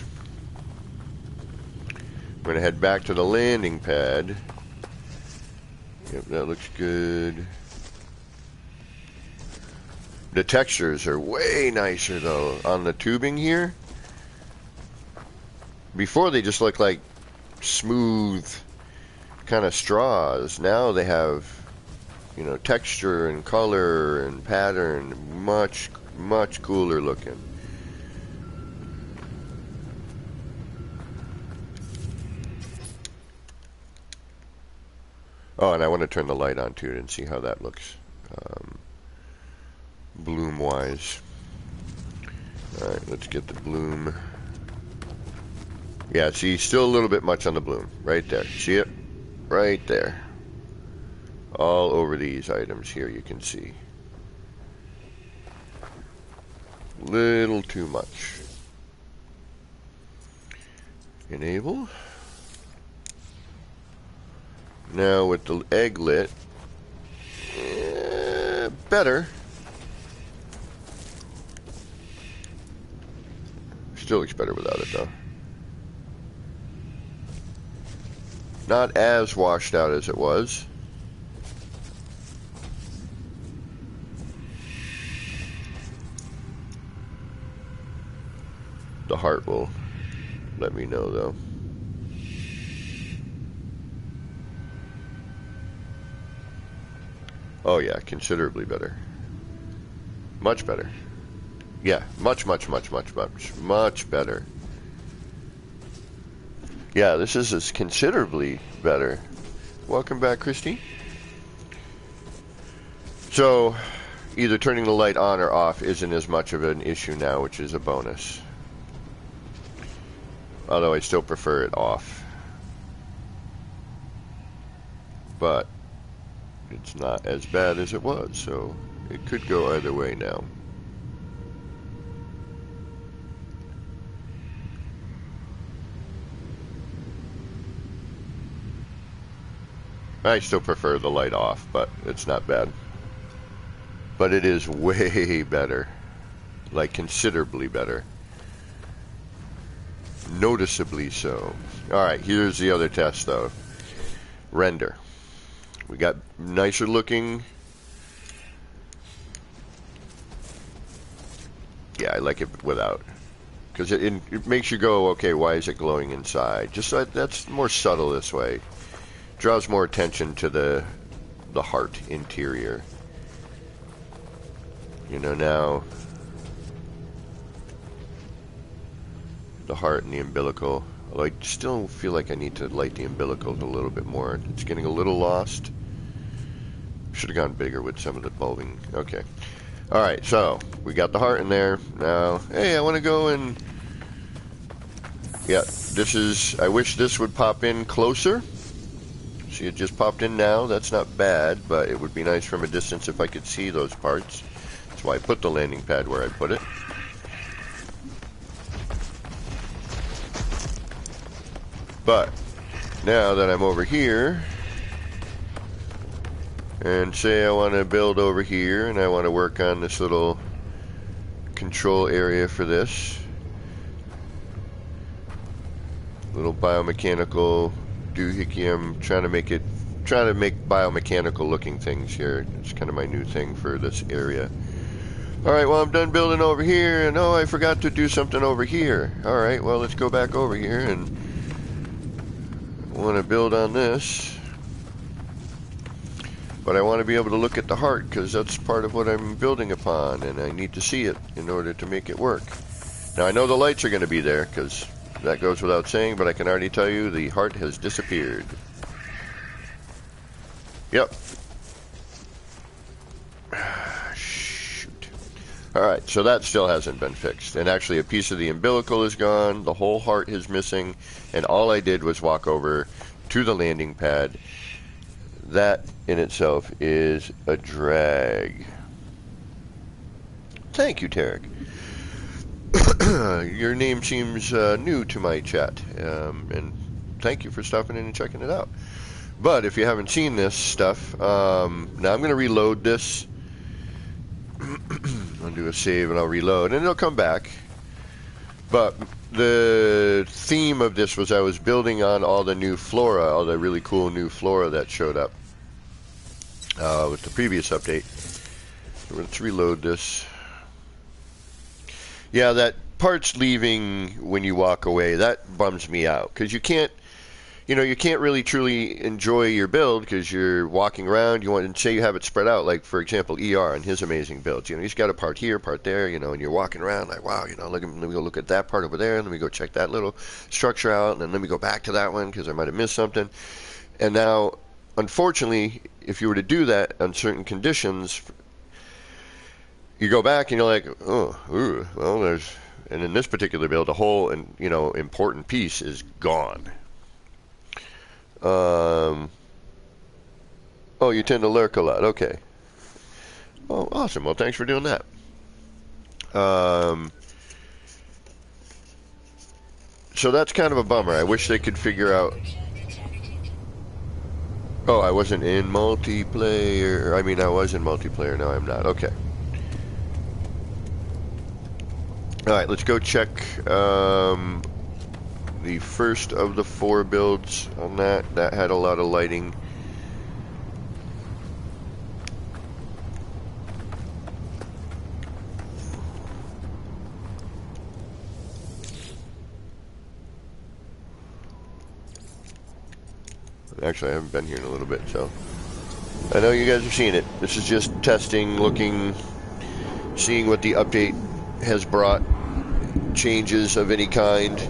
I'm going to head back to the landing pad. Yep, that looks good. The textures are way nicer, though, on the tubing here. Before, they just looked like smooth kind of straws. Now they have, you know, texture and color and pattern. Much, much cooler looking. Oh, and I want to turn the light on too and see how that looks bloom wise. Alright, let's get the bloom. Yeah, see, still a little bit much on the bloom. Right there. See it? Right there. All over these items here you can see. Little too much. Enable. Now with the egg lit, better. Still looks better without it though. Not as washed out as it was. The heart will let me know though. Oh yeah, considerably better. Much better. Yeah, much better. Yeah, this is considerably better. Welcome back, Christy. So, either turning the light on or off isn't as much of an issue now, which is a bonus. Although I still prefer it off. But it's not as bad as it was, so it could go either way now. I still prefer the light off, but it's not bad. But it is way better. Like, considerably better. Noticeably so. Alright, here's the other test, though. Render. We got nicer looking Yeah, I like it without. Because it makes you go, okay, why is it glowing inside? Just so that's more subtle this way. Draws more attention to the heart interior. You know, now the heart and the umbilical. Although I still feel like I need to light the umbilicals a little bit more. It's getting a little lost. Should have gone bigger with some of the bulbing. Okay. Alright, so we got the heart in there. Now, hey, I want to go and... Yeah, this is... I wish this would pop in closer. See, it just popped in now. That's not bad, but it would be nice from a distance if I could see those parts. That's why I put the landing pad where I put it. But now that I'm over here, and say I want to build over here, and I want to work on this little control area for this little biomechanical doohickey. I'm trying to make biomechanical looking things here. It's kind of my new thing for this area. Alright, well, I'm done building over here, and oh, I forgot to do something over here. Alright, well, let's go back over here, and I want to build on this. But I want to be able to look at the heart, because that's part of what I'm building upon, and I need to see it in order to make it work. Now, I know the lights are going to be there, because that goes without saying, but I can already tell you the heart has disappeared. Yep. Shoot. Alright, so that still hasn't been fixed. And actually, a piece of the umbilical is gone, the whole heart is missing, and all I did was walk over to the landing pad. That in itself is a drag. Thank you, Tarek. Your name seems new to my chat, and thank you for stopping in and checking it out. But if you haven't seen this stuff, now I'm going to reload this. I'll do a save and I'll reload, and it'll come back. But the theme of this was I was building on all the new flora, all the really cool new flora that showed up with the previous update. Let's reload this. Yeah, that part's leaving when you walk away. That bums me out, because you can't really truly enjoy your build because you're walking around. You want to say you have it spread out, like for example ER and his amazing builds. You know, he's got a part here, part there. You know, and you're walking around like, wow, you know, let me go look at that part over there, and let me go check that little structure out, and then let me go back to that one because I might have missed something. And now, unfortunately, if you were to do that on certain conditions, you go back and you're like, oh, ooh, well, there's, and in this particular build, the whole and important piece is gone. Oh, you tend to lurk a lot. Okay. Oh, awesome. Well, thanks for doing that. So that's kind of a bummer. I wish they could figure out. Oh, I wasn't in multiplayer. I mean, I was in multiplayer. No, I'm not. Okay. All right, let's go check the first of the 4 builds on that. That had a lot of lighting. Actually, I haven't been here in a little bit, so I know you guys have seen it. This is just testing, looking, seeing what the update has brought. Changes of any kind.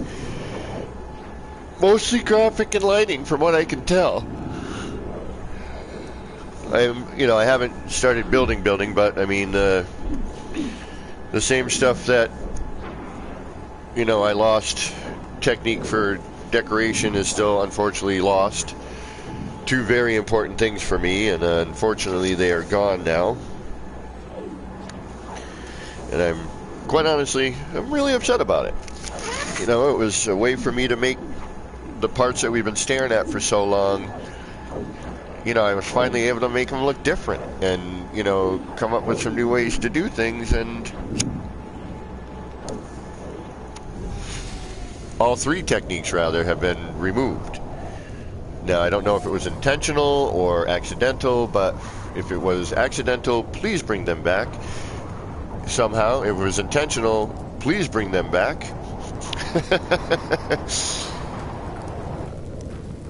Mostly graphic and lighting, from what I can tell. I haven't started building, but I mean, the same stuff that, I lost technique for decoration is still unfortunately lost. 2 very important things for me, and unfortunately they are gone now. And I'm, quite honestly, I'm really upset about it. It was a way for me to make the parts that we've been staring at for so long. I was finally able to make them look different and, come up with some new ways to do things, and all 3 techniques, rather, have been removed. Now, I don't know if it was intentional or accidental, but if it was accidental, please bring them back. somehow. If it was intentional, please bring them back.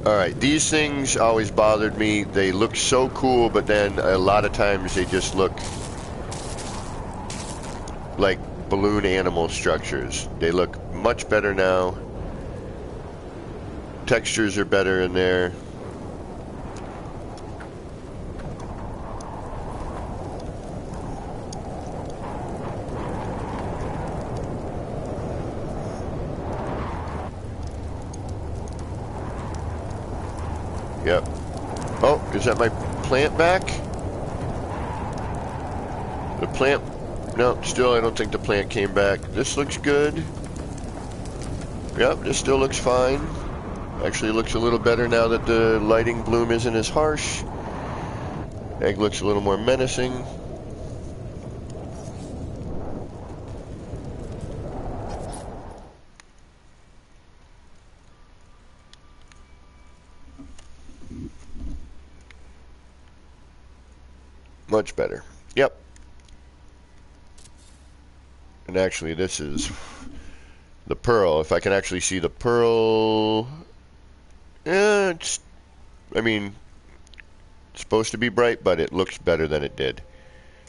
Alright, these things always bothered me. They look so cool, but then a lot of times they just look like balloon animal structures. They look much better now. Textures are better in there. Yep. Oh, is that my plant back? The plant... No, still I don't think the plant came back. This looks good. Yep, this still looks fine. Actually looks a little better now that the lighting bloom isn't as harsh. Egg looks a little more menacing. Much better. Yep. And actually this is the pearl. If I can actually see the pearl... it's... I mean... It's supposed to be bright, but it looks better than it did.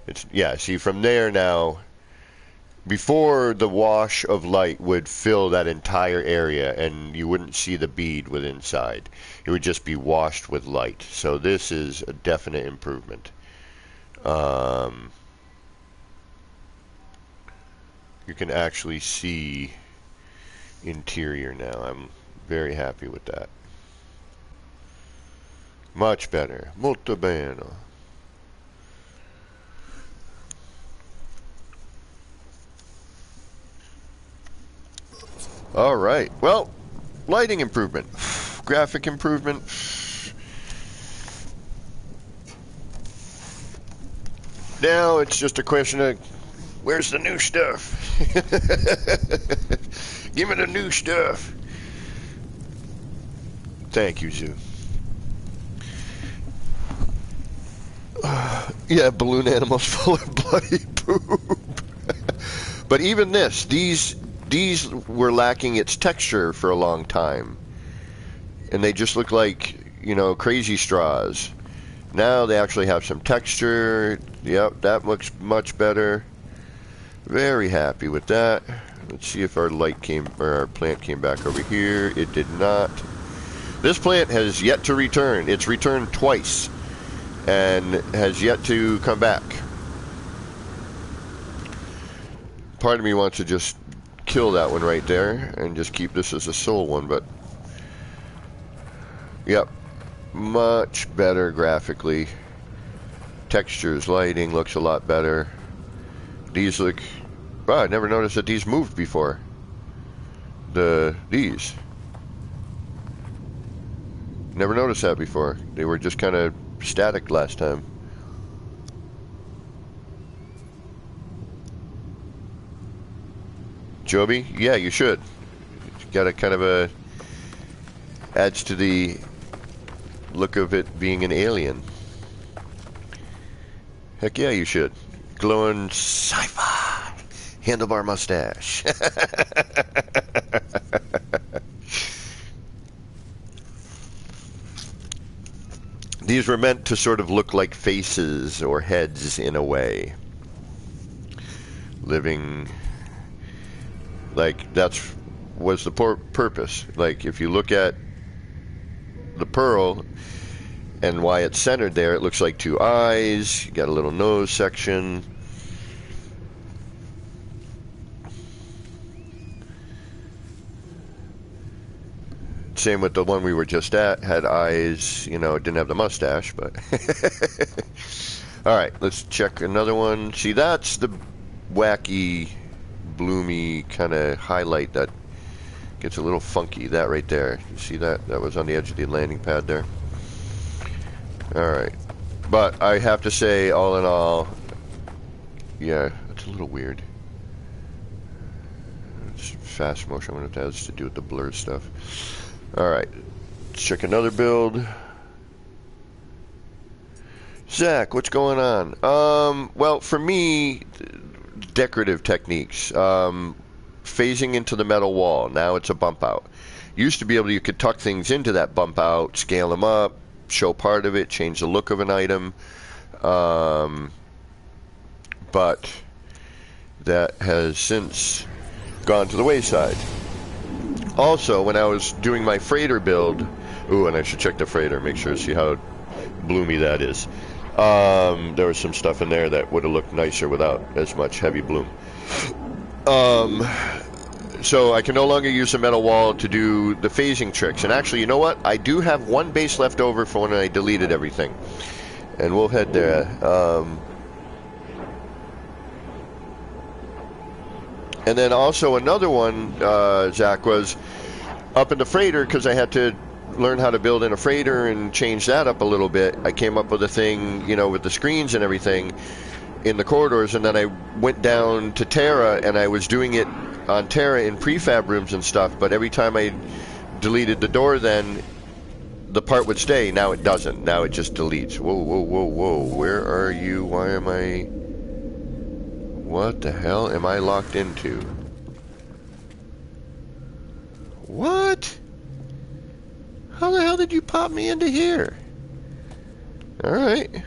It's... Yeah, see from there now... Before, the wash of light would fill that entire area and you wouldn't see the bead with inside. It would just be washed with light. So this is a definite improvement. You can actually see interior now. I'm very happy with that. Much better. Molto bene. All right. Well, lighting improvement, graphic improvement. Now it's just a question of where's the new stuff? Give me the new stuff. Thank you, Zoo. Yeah, balloon animals full of bloody poop. But even this, these were lacking its texture for a long time. And they just look like, you know, crazy straws. Now they actually have some texture. Yep, that looks much better. Very happy with that. Let's see if our light came, or our plant came back over here. It did not. This plant has yet to return. It's returned twice and has yet to come back. Part of me wants to just kill that one right there and just keep this as a sole one, but yep, much better graphically. Textures, lighting looks a lot better. These look... Oh, I never noticed that these moved before. These. Never noticed that before. They were just kind of static last time. Joby? Yeah, you should. It's got a kind of a... adds to the look of it being an alien. Heck yeah, you should. Glowing sci-fi handlebar mustache. These were meant to sort of look like faces or heads in a way. Living... Like, that's was the purpose. Like, if you look at the pearl and why it's centered there, it looks like two eyes. You got a little nose section. Same with the one we were just at. Had eyes, you know, it didn't have the mustache, but... Alright, let's check another one. See, that's the wacky... bloomy kind of highlight that gets a little funky. That right there, you see that? That was on the edge of the landing pad there. Alright, but I have to say, all in all, yeah, it's a little weird. It's fast motion. I wonder if that has to do with the blur stuff. Alright, let's check another build. Zach, what's going on? Well, for me, decorative techniques. Phasing into the metal wall. Now it's a bump out. Used to be able to, you could tuck things into that bump out, scale them up, show part of it, change the look of an item. But that has since gone to the wayside. Also, when I was doing my freighter build, ooh, and I should check the freighter, make sure to see how bloomy that is. There was some stuff in there that would have looked nicer without as much heavy bloom. So I can no longer use the metal wall to do the phasing tricks. And actually, you know what? I do have one base left over for when I deleted everything. And we'll head there. And then also another one, Zach, was up in the freighter, because I had to learn how to build in a freighter and change that up a little bit. I came up with a thing, you know, with the screens and everything in the corridors, and then I went down to Terra, and I was doing it on Terra in prefab rooms and stuff, but every time I deleted the door, then the part would stay. Now it doesn't. Now it just deletes. Whoa, whoa, whoa, whoa. Where are you? Why am I... What the hell am I locked into? What? How the hell did you pop me into here? Alright.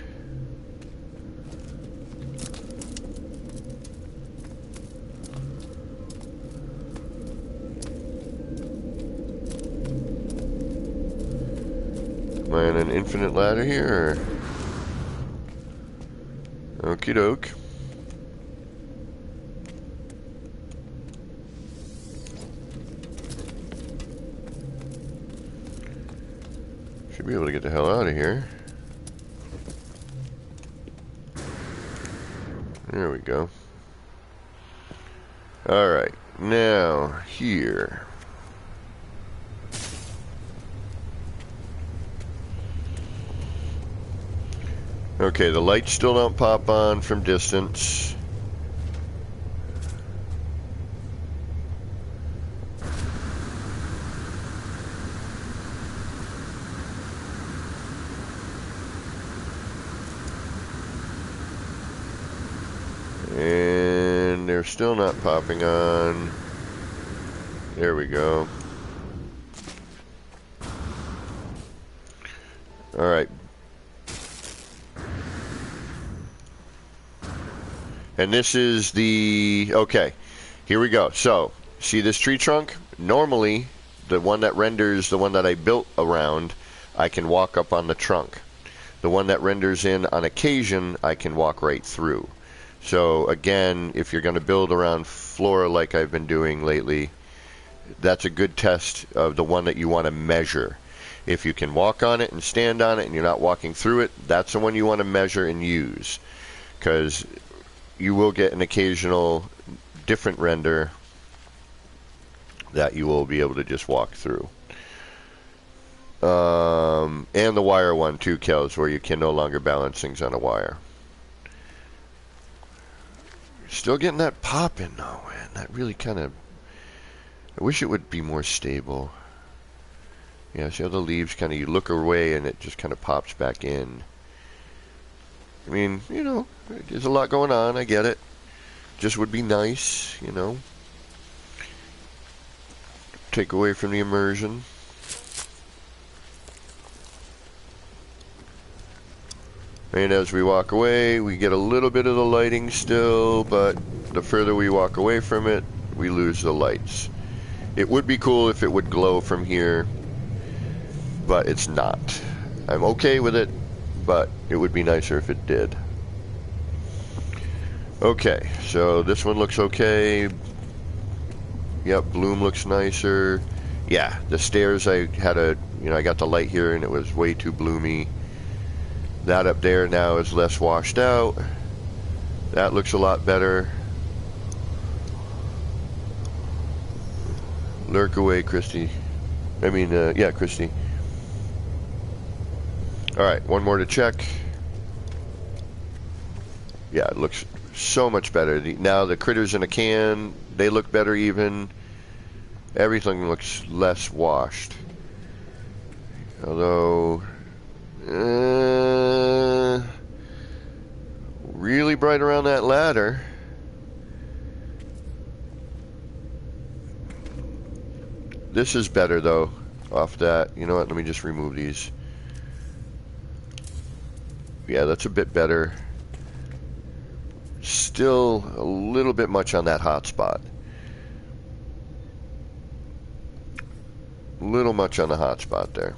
Am I on an infinite ladder here, or? Okie doke. Should be able to get the hell out of here. There we go. Alright, now here. Okay, the lights still don't pop on from distance. And they're still not popping on. There we go. Alright. And this is the... Okay, here we go. So, see this tree trunk? Normally, the one that renders the one that I built around, I can walk up on the trunk. The one that renders in on occasion, I can walk right through. So, again, if you're going to build around flora like I've been doing lately, that's a good test of the one that you want to measure. If you can walk on it and stand on it and you're not walking through it, that's the one you want to measure and use. Because you will get an occasional different render that you will be able to just walk through. And the wire one too, Kels, where you can no longer balance things on a wire. Still getting that pop in though, man. That really kind of... I wish it would be more stable. Yeah, see how the leaves kind of, you look away and it just kind of pops back in. I mean, you know, there's a lot going on, I get it. Just would be nice, you know. Take away from the immersion. And as we walk away, we get a little bit of the lighting still, but the further we walk away from it, we lose the lights. It would be cool if it would glow from here, but it's not. I'm okay with it, but it would be nicer if it did. Okay, so this one looks okay. Yep, bloom looks nicer. Yeah, the stairs, I had a, you know, I got the light here and it was way too bloomy. That up there now is less washed out. That looks a lot better. Lurk away, Christy. I mean, yeah, Christy. Alright, one more to check. Yeah, it looks so much better. Now the critters in a can, they look better even. Everything looks less washed. Although... really bright around that ladder. this is better though. Off that, you know what? Let me just remove these. Yeah, that's a bit better. Still a little bit much on that hotspot. A little much on the hotspot there.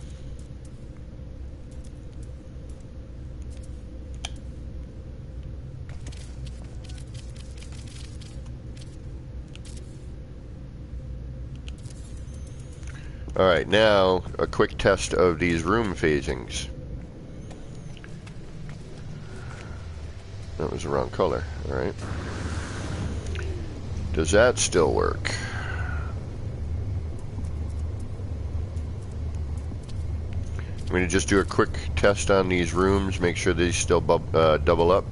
Alright, now a quick test of these room phasings. That was the wrong color, alright. Does that still work? I'm going to just do a quick test on these rooms, make sure they still double up.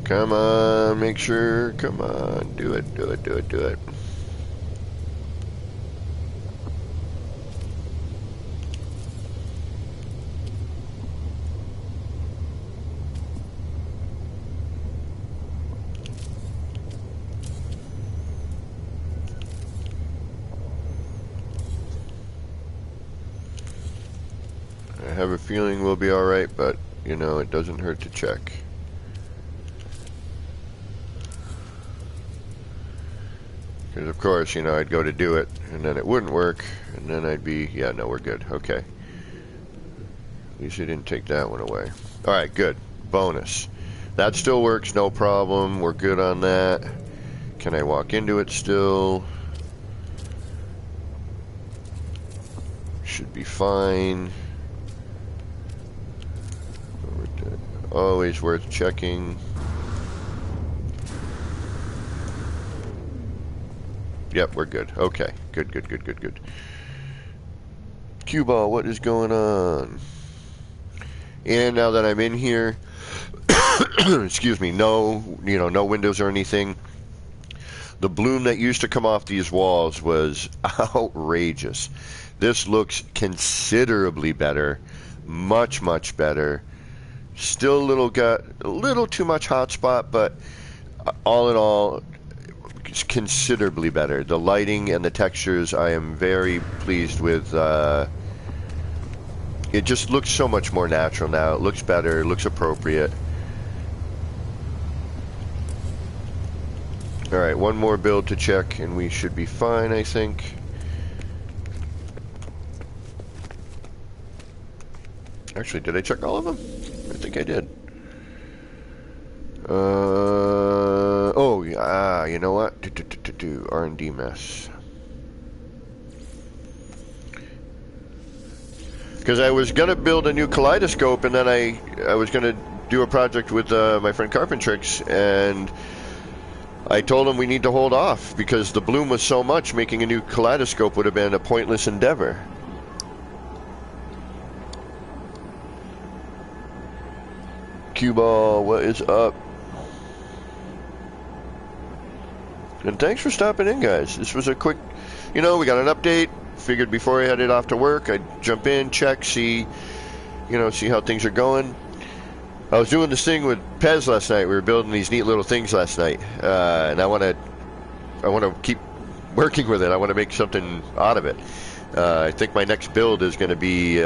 Come on, make sure, come on, do it, do it, do it, do it. I have a feeling we'll be alright, but, you know, it doesn't hurt to check. Because, of course, you know, I'd go to do it, and then it wouldn't work, and then I'd be, yeah, no, we're good. Okay. At least I didn't take that one away. Alright, good. Bonus. That still works, no problem. We're good on that. Can I walk into it still? Should be fine. Always worth checking. Yep, we're good. Okay. Good, good, good, good, good. Cue ball, what is going on? And now that I'm in here, excuse me, no, you know, no windows or anything. The bloom that used to come off these walls was outrageous. This looks considerably better. Much, much better. Still got a little too much hotspot, but all in all, it's considerably better. The lighting and the textures, I am very pleased with. It just looks so much more natural now. It looks better. It looks appropriate. Alright, one more build to check, and we should be fine, I think. Actually, did I check all of them? I think I did. Oh, yeah, you know what? R&D mess. Because I was going to build a new kaleidoscope, and then I was going to do a project with my friend Carpentrix, and I told him we need to hold off, because the bloom was so much, making a new kaleidoscope would have been a pointless endeavor. Cue ball, what is up? And thanks for stopping in, guys. This was a quick, you know, we got an update. Figured before I headed off to work, I'd jump in, check, see, you know, see how things are going. I was doing this thing with Pez last night. We were building these neat little things last night, and I want to keep working with it. I want to make something out of it. I think my next build is going to be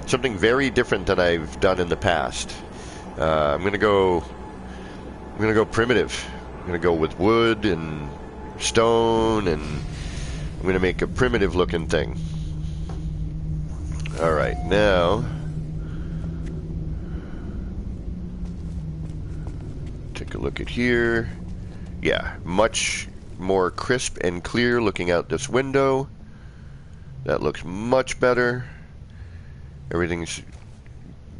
something very different than I've done in the past. I'm going to go primitive. I'm going to go with wood and stone, and I'm going to make a primitive looking thing. Alright, now take a look at here. Yeah, much more crisp and clear looking out this window. That looks much better. Everything's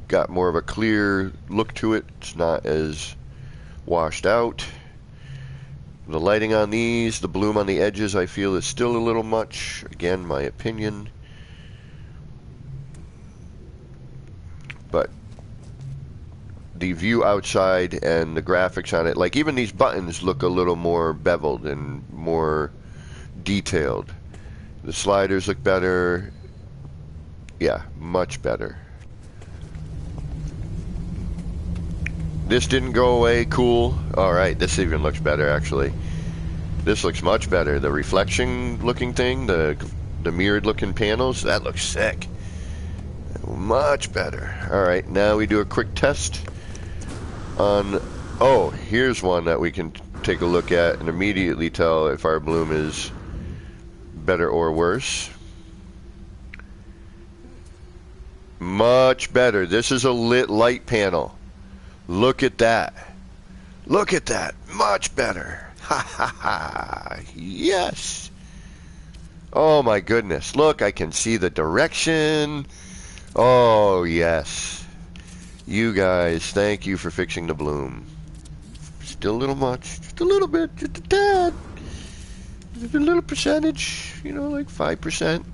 got more of a clear look to it. It's not as washed out. The lighting on these, the bloom on the edges, I feel is still a little much. Again, my opinion. but the view outside and the graphics on it, like even these buttons look a little more beveled and more detailed. The sliders look better. Yeah, much better. This didn't go away. Cool. Alright, this even looks better actually. This looks much better. The reflection looking thing, the mirrored looking panels, that looks sick. Much better. Alright, now we do a quick test on... Oh, here's one that we can take a look at and immediately tell if our bloom is better or worse. Much better. This is a lit light panel. Look at that. Look at that. Much better. Ha ha ha. Yes. Oh my goodness. Look, I can see the direction. Oh yes. You guys, thank you for fixing the bloom. Still a little much. Just a little bit. Just a tad. Just a little percentage. You know, like 5%.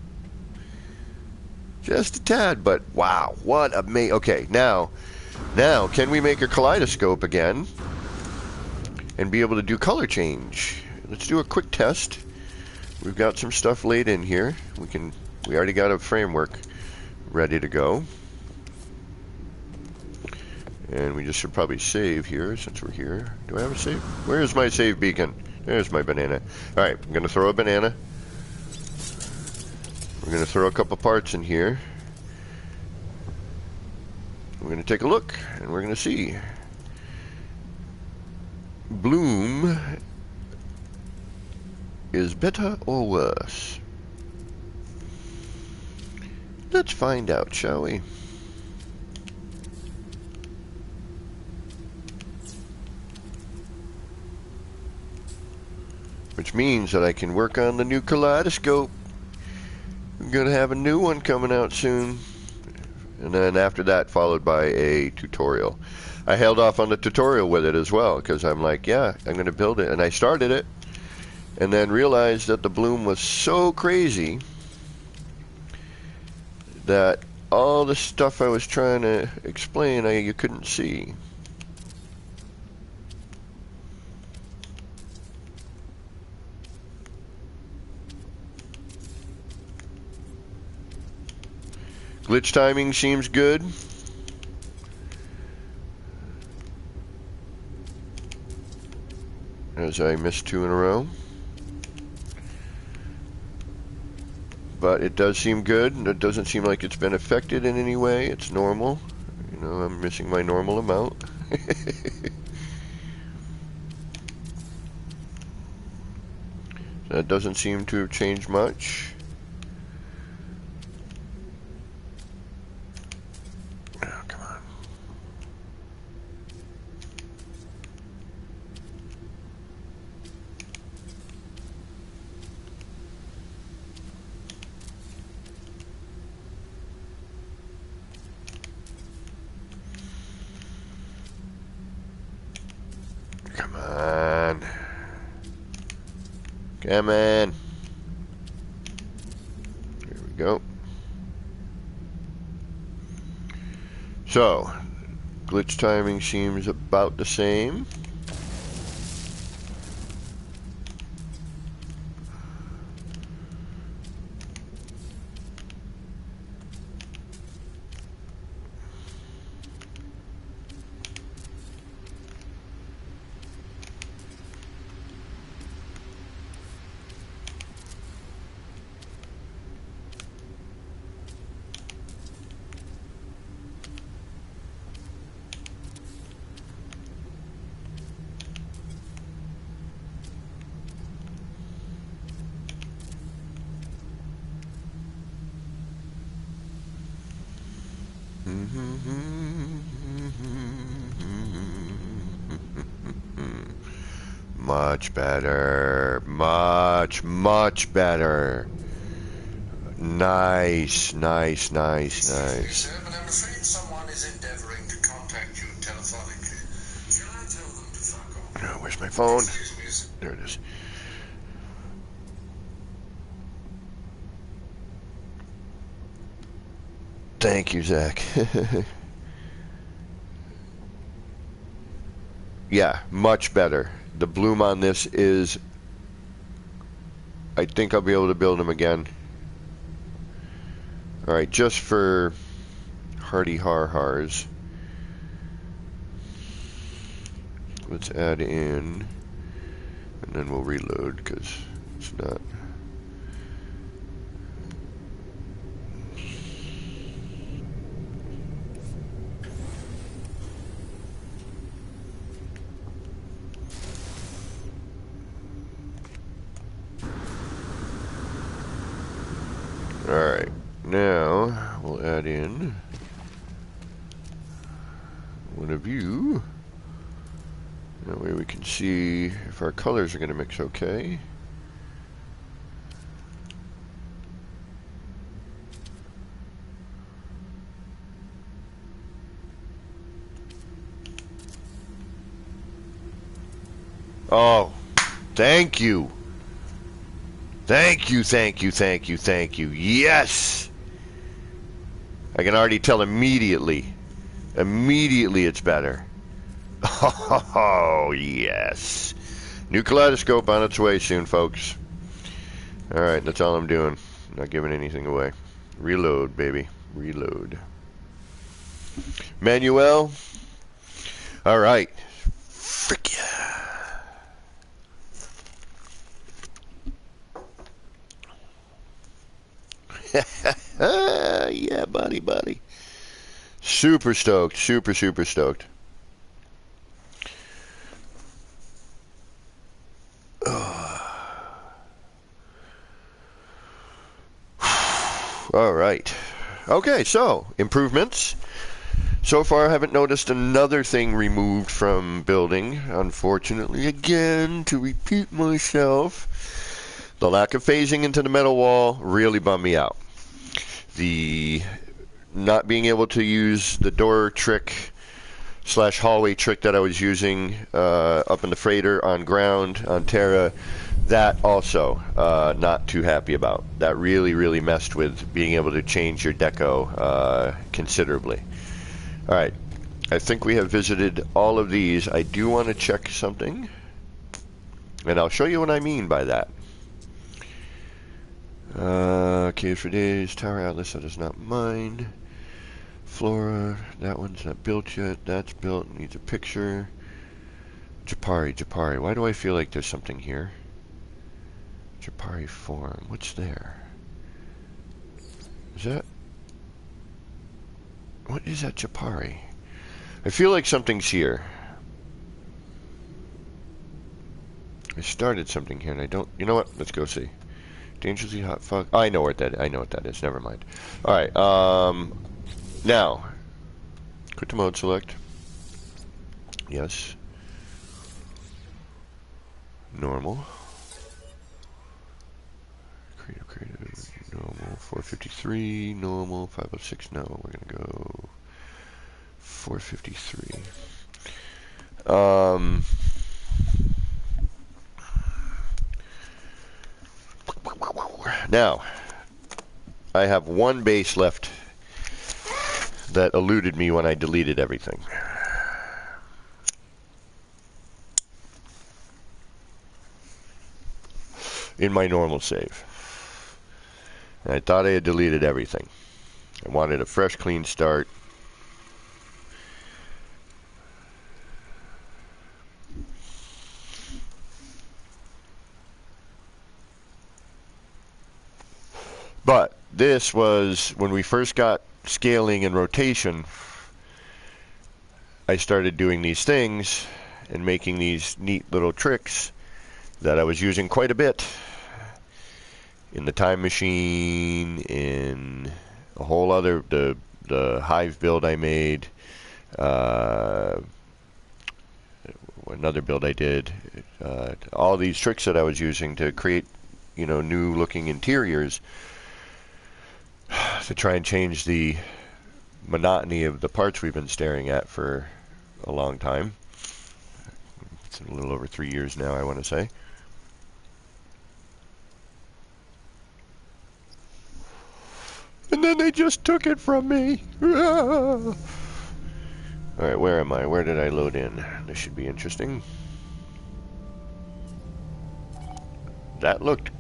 Just a tad, but wow. What a okay, now, can we make a kaleidoscope again? And be able to do color change. Let's do a quick test. We've got some stuff laid in here. We already got a framework ready to go. And we just should probably save here since we're here. Do I have a save? Where's my save beacon? There's my banana. Alright, I'm gonna throw a banana. We're gonna throw a couple parts in here. We're gonna take a look and we're gonna see. Bloom is better or worse? Let's find out, shall we? Which means that I can work on the new kaleidoscope. I'm gonna have a new one coming out soon. And then after that, followed by a tutorial. I held off on the tutorial with it as well, because I'm like, yeah, I'm going to build it. And I started it, and then realized that the bloom was so crazy that all the stuff I was trying to explain, you couldn't see. Glitch timing seems good. As I missed 2 in a row. But it does seem good. It doesn't seem like it's been affected in any way. It's normal. You know, I'm missing my normal amount. That doesn't seem to have changed much. Come on. Come on. Here we go. So, glitch timing seems about the same. Much better. Much better. Nice, nice, nice, nice. Sir, but I'm afraid someone is endeavoring to contact you telephonically. Shall I tell them to fuck off? Oh, where's my phone? Excuse me, sir. There it is. Thank you, Zach. Yeah, much better. The bloom on this is, I think I'll be able to build them again. Alright, just for hardy har-hars, let's add in, and then we'll reload because it's not. Alright, now we'll add in one of you. That way we can see if our colors are going to mix okay. Oh, thank you. Thank you, thank you, thank you, thank you. Yes! I can already tell immediately. Immediately it's better. Oh, yes. New kaleidoscope on its way soon, folks. Alright, that's all I'm doing. Not giving anything away. Reload, baby. Reload. Manuel. Alright. Frick yeah. Yeah, buddy. Super stoked. Super stoked. All right. Okay, so improvements. So far, I haven't noticed another thing removed from building. Unfortunately, again, to repeat myself, the lack of phasing into the metal wall really bummed me out. The not being able to use the door trick / hallway trick that I was using up in the freighter on ground on Terra, that also not too happy about. That really messed with being able to change your deco considerably. Alright, I think we have visited all of these. I do want to check something, and I'll show you what I mean by that. Caves for days, Tower Atlas, that is not mine. Flora, that one's not built yet. That's built, needs a picture. Japari, why do I feel like there's something here? Japari form, what's there? Is that... What is that Japari? I feel like something's here. I started something here and I don't... You know what? Let's go see. Dangerously hot fog. Oh, I know what that is. Never mind. Alright, now. Quit to mode select. Yes. Normal. Creative. Normal. 453. Normal. 506. No, we're gonna go 453. Now, I have one base left that eluded me when I deleted everything. In my normal save. And I thought I had deleted everything. I wanted a fresh, clean start. But this was when we first got scaling and rotation. I started doing these things and making these neat little tricks that I was using quite a bit in the time machine, in a whole other the hive build I made, another build I did, all these tricks that I was using to create, you know, new looking interiors to try and change the monotony of the parts we've been staring at for a long time. It's a little over 3 years now, I want to say. And then they just took it from me. Alright, Alright, where am I? Where did I load in? This should be interesting. That looked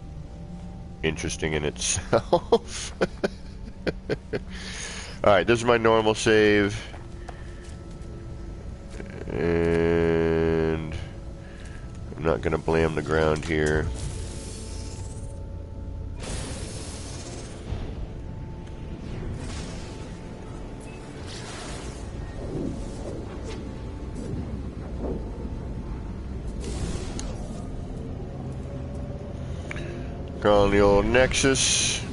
interesting in itself. Alright, this is my normal save. And I'm not gonna blam the ground here. Call the old Nexus.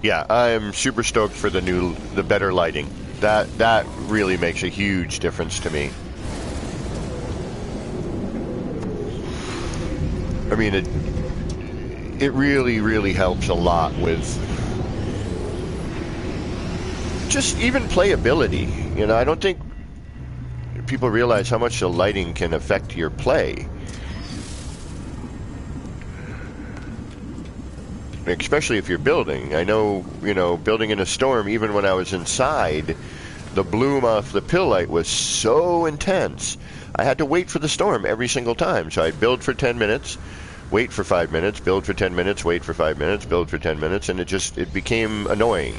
Yeah, I'm super stoked for the better lighting. That really makes a huge difference to me. I mean, it really helps a lot with just even playability. You know, I don't think people realize how much the lighting can affect your play. Especially if you're building. I know, you know, building in a storm, even when I was inside, the bloom off the pill light was so intense. I had to wait for the storm every single time. So I'd build for 10 minutes, wait for 5 minutes, build for 10 minutes, wait for 5 minutes, build for 10 minutes, and it became annoying.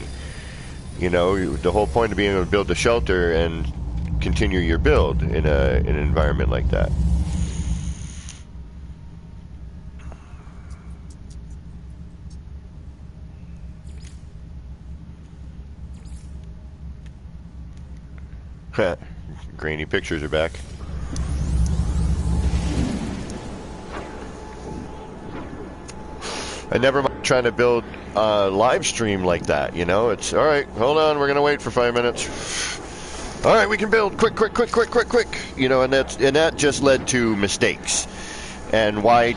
You know, the whole point of being able to build a shelter and continue your build in an environment like that. Grainy pictures are back. I never mind trying to build a live stream like that, you know? It's, all right, hold on, we're going to wait for 5 minutes. All right, we can build quick. You know, and that just led to mistakes. And why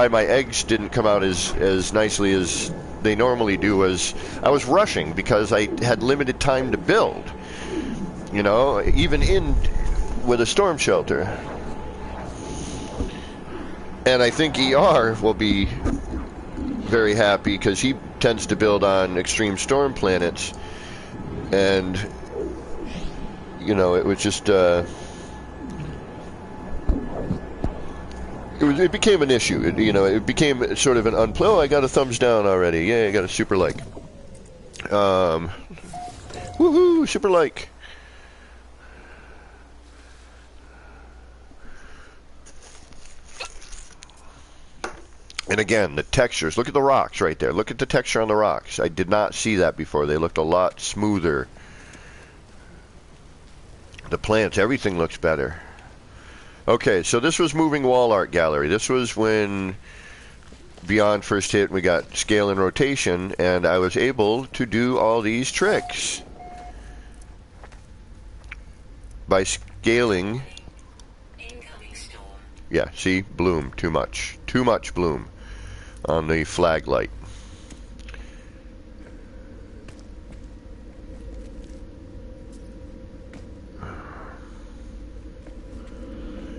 my eggs didn't come out as nicely as they normally do was I was rushing because I had limited time to build. You know, even with a storm shelter. And I think ER will be very happy because he tends to build on extreme storm planets. And you know, it was just it became an issue. You know, it became sort of an oh, I got a thumbs down already. Yeah, I got a super like. Woohoo, super like. And again, the textures. Look at the rocks right there. Look at the texture on the rocks. I did not see that before. They looked a lot smoother. The plants, everything looks better. Okay, so this was moving wall art gallery. This was when Beyond first hit. We got scale and rotation, and I was able to do all these tricks by scaling. Incoming storm. Yeah, see, bloom, too much bloom on the flag light.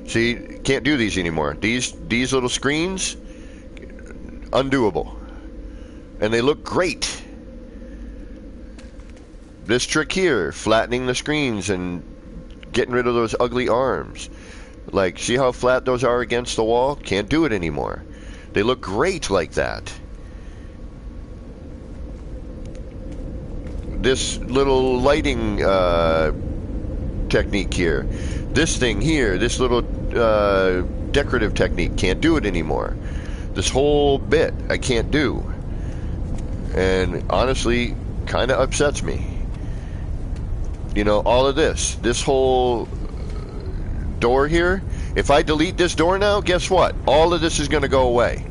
See, can't do these anymore. These little screens, undoable. And they look great. This trick here, flattening the screens and getting rid of those ugly arms. Like, see how flat those are against the wall? Can't do it anymore. They look great like that. This little lighting technique here. This thing here, this little decorative technique, can't do it anymore. This whole bit I can't do. And honestly, kind of upsets me. You know, all of this whole door here, if I delete this door now, guess what? All of this is going to go away.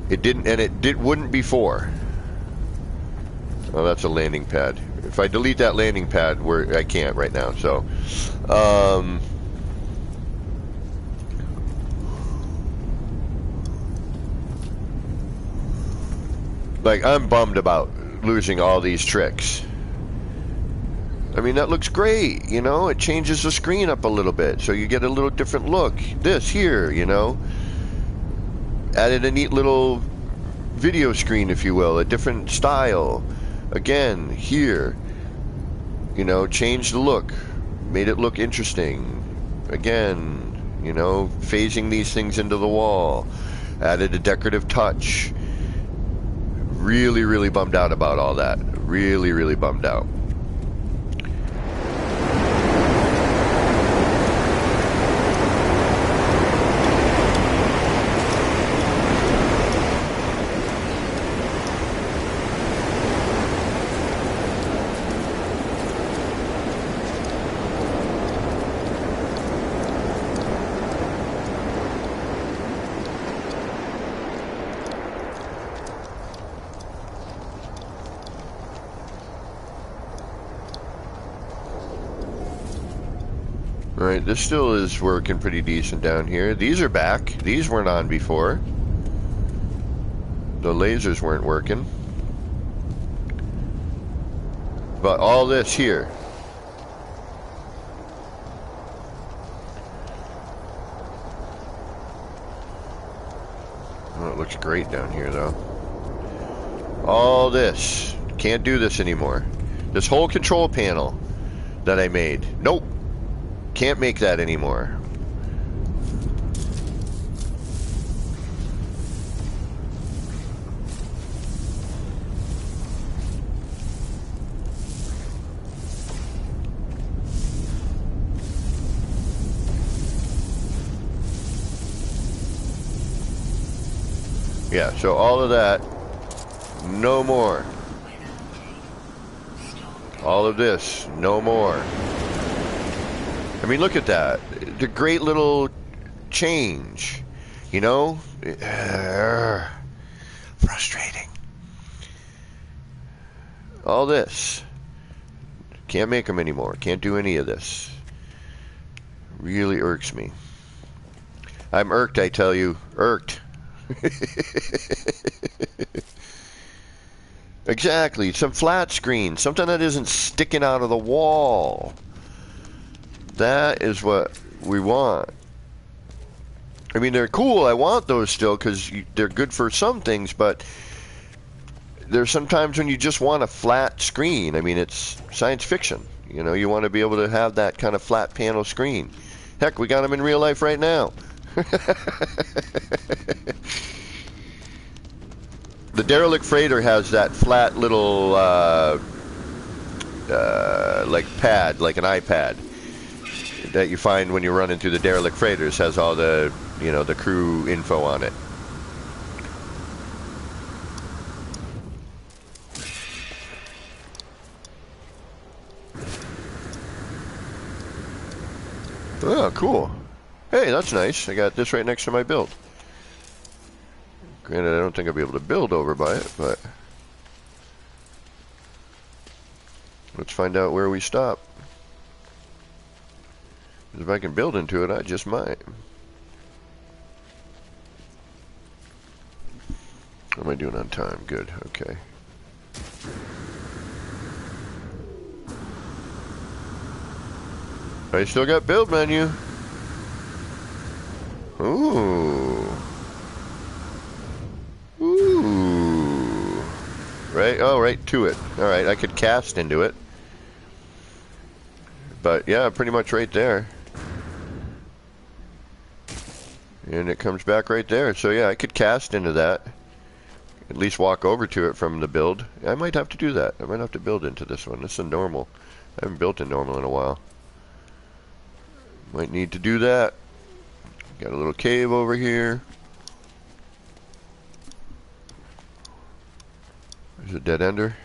It didn't, and it wouldn't before. Oh, that's a landing pad. If I delete that landing pad, I can't right now, so like, I'm bummed about losing all these tricks. I mean, that looks great, you know? It changes the screen up a little bit, so you get a little different look. This here, you know? Added a neat little video screen, if you will, a different style. Again, here, you know, changed the look, made it look interesting. Again, you know, phasing these things into the wall, added a decorative touch. Really, really bummed out about all that. Really, really bummed out. Alright, this still is working pretty decent down here. These are back. These weren't on before. The lasers weren't working. But all this here. Oh, it looks great down here, though. All this. Can't do this anymore. This whole control panel that I made. Nope. Can't make that anymore. Yeah, so all of that, no more. All of this, no more. I mean, look at that. The great little change, you know? Frustrating. All this. Can't make them anymore. Can't do any of this. Really irks me. I'm irked, I tell you. Irked. Exactly. Some flat screen. Something that isn't sticking out of the wall. That is what we want. I mean, they're cool. I want those still because they're good for some things, but there's sometimes when you just want a flat screen. I mean, it's science fiction. You know, you want to be able to have that kind of flat panel screen. Heck, we got them in real life right now. The derelict freighter has that flat little like pad, like an iPad, that you find when you're running through the derelict freighters. Has all the, you know, the crew info on it. Oh, cool. Hey, that's nice. I got this right next to my build. Granted, I don't think I'll be able to build over by it, but let's find out where we stop. If I can build into it, I just might. What am I doing on time? Good, okay. I still got build menu. Ooh. Ooh. Right, oh, right to it. Alright, I could cast into it. But yeah, pretty much right there. And it comes back right there. So yeah, I could cast into that. At least walk over to it from the build. I might have to do that. I might have to build into this one. This is a normal. I haven't built a normal in a while. Might need to do that. Got a little cave over here. There's a dead ender.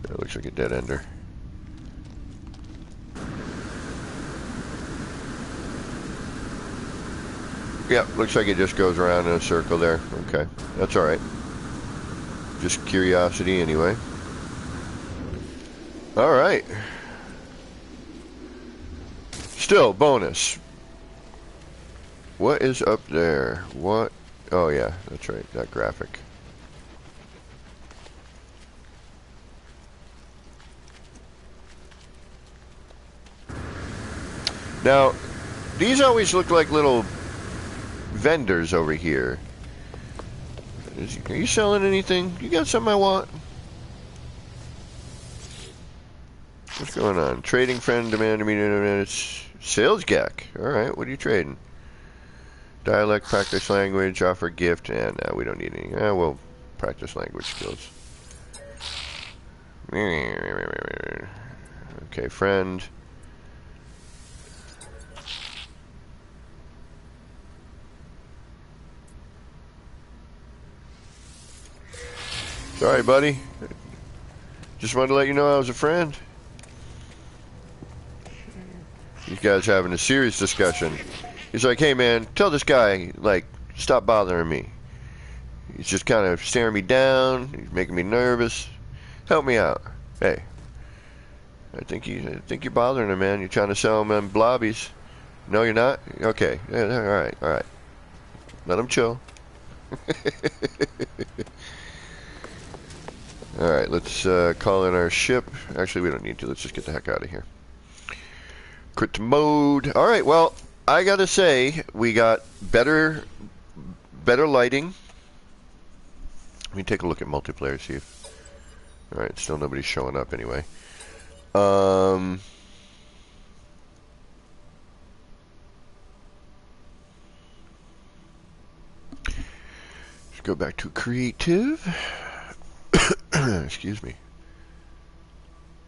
That looks like a dead ender. Yeah, looks like it just goes around in a circle there. Okay, that's alright. Just curiosity anyway. Alright. Still, bonus. What is up there? What? Oh yeah, that's right, that graphic. Now, these always look like little vendors over here. Are you selling anything? You got something I want? What's going on? Trading friend, demand to meet minutes. Sales gack. Alright, what are you trading? Dialect, practice language, offer gift, and we don't need any. We'll practice language skills. Okay, friend. Sorry, buddy. Just wanted to let you know I was a friend. You guys having a serious discussion. He's like, hey man, tell this guy, like, stop bothering me. He's just kind of staring me down. He's making me nervous. Help me out. Hey, I think you're bothering him, man. You're trying to sell him them blobbies. No, you're not? Okay. Yeah, all right. Let him chill. All right, let's call in our ship. Actually, we don't need to. Let's just get the heck out of here. Quit mode. All right, well, I gotta say, we got better lighting. Let me take a look at multiplayer, see if... All right, still nobody's showing up anyway. Let's go back to creative. Excuse me.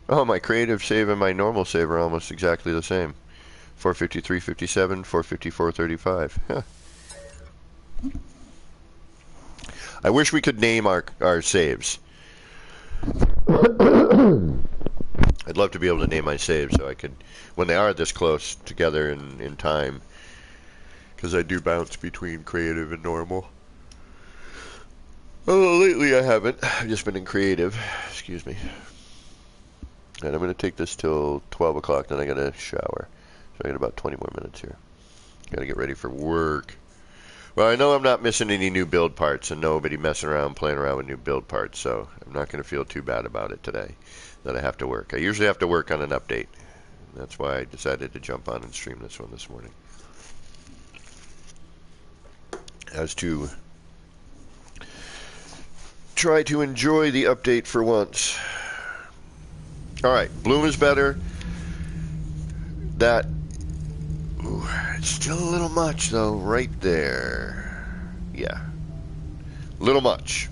Oh, my creative save and my normal save are almost exactly the same. 453.57, 454.35. Huh. I wish we could name our saves. I'd love to be able to name my saves so I could, when they are this close together in time, because I do bounce between creative and normal. Oh, lately I haven't. I've just been in creative. Excuse me. And I'm going to take this till 12 o'clock, then I got to shower. So I got about 20 more minutes here. Got to get ready for work. Well, I know I'm not missing any new build parts, and nobody messing around, playing around with new build parts, so I'm not going to feel too bad about it today, that I have to work. I usually have to work on an update. That's why I decided to jump on and stream this one this morning. As to try to enjoy the update for once. Alright, bloom is better. That... Ooh, it's still a little much, though, right there. Yeah. Little much.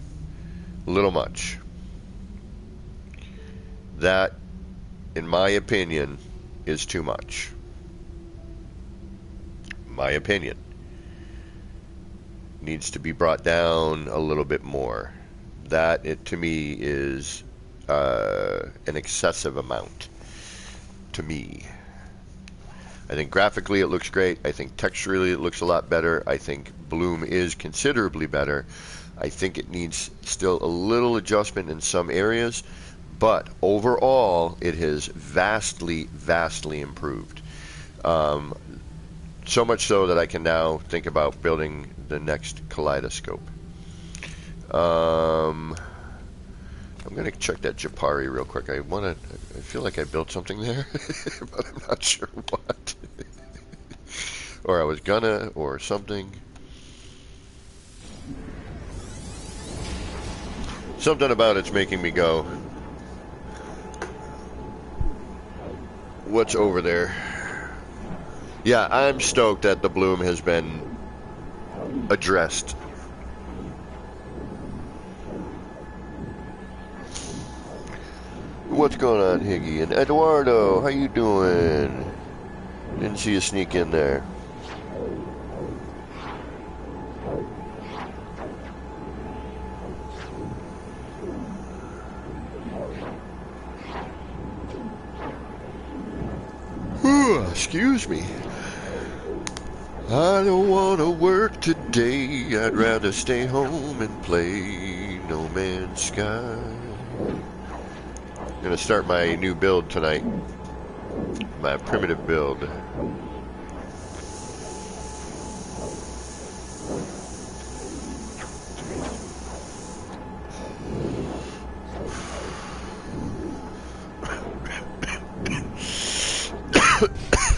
Little much. That, in my opinion, is too much. My opinion. Needs to be brought down a little bit more. That, to me, is an excessive amount. To me. I think graphically it looks great. I think texturally it looks a lot better. I think bloom is considerably better. I think it needs still a little adjustment in some areas, but overall it has vastly, vastly improved. So much so that I can now think about building the next kaleidoscope. I'm going to check that Japari real quick. I feel like I built something there, but I'm not sure what. Or I was gonna, or something. Something about it's making me go, what's over there? Yeah, I'm stoked that the bloom has been addressed. What's going on, Higgy? And Eduardo, how you doing? Didn't see you sneak in there. Excuse me. I don't want to work today. I'd rather stay home and play No Man's Sky. I'm going to start my new build tonight. My primitive build.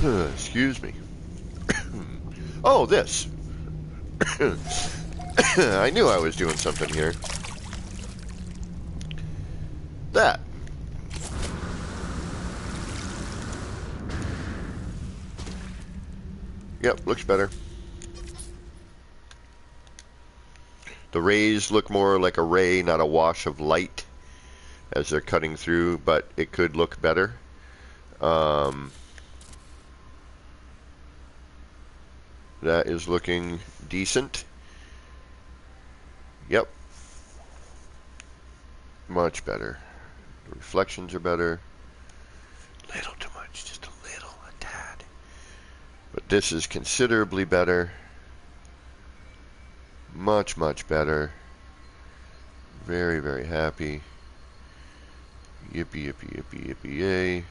Excuse me. Oh, this. I knew I was doing something here. That. Yep, looks better. The rays look more like a ray, not a wash of light as they're cutting through, but it could look better. That is looking decent. Yep. Much better. The reflections are better. Little too much, just a little, a tad. But this is considerably better. Much, much better. Very, very happy. Yippee, yippee, yippee, yippee, yay.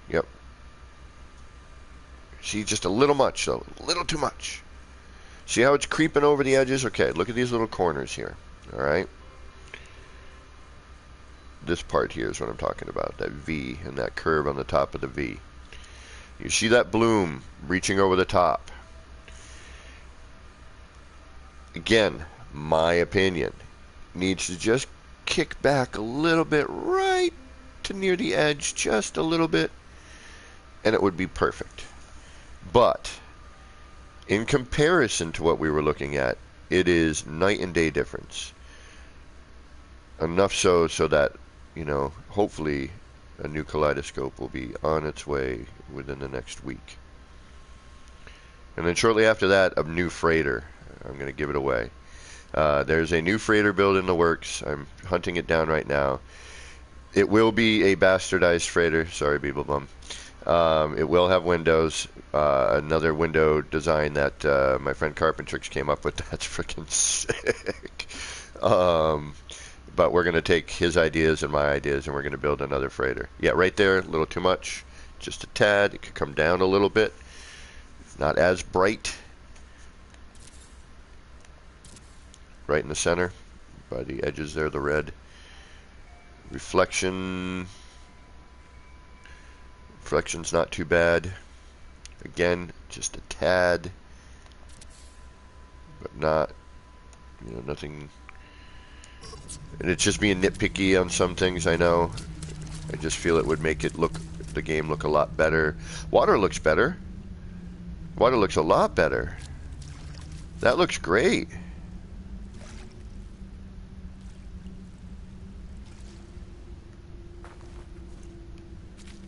Yep. See, just a little much, though. A little too much. See how it's creeping over the edges? Okay, look at these little corners here. All right? This part here is what I'm talking about. That V and that curve on the top of the V. You see that bloom reaching over the top. Again, my opinion. Needs to just kick back a little bit right to near the edge. Just a little bit. And it would be perfect. But in comparison to what we were looking at, it is night and day difference. Enough so that, you know, hopefully a new kaleidoscope will be on its way within the next week. And then shortly after that, a new freighter. I'm going to give it away. There's a new freighter build in the works. I'm hunting it down right now. It will be a bastardized freighter. Sorry, Beeblebum. It will have windows. Another window design that my friend Carpentrix came up with. That's freaking sick. But we're going to take his ideas and my ideas, and we're going to build another freighter. Yeah, right there, a little too much. Just a tad. It could come down a little bit. Not as bright. Right in the center. By the edges there, the red. Reflection's not too bad. Again, just a tad, but not, you know, nothing. And it's just being nitpicky on some things, I know. I just feel it would make the game look a lot better. Water looks better. Water looks a lot better. That looks great.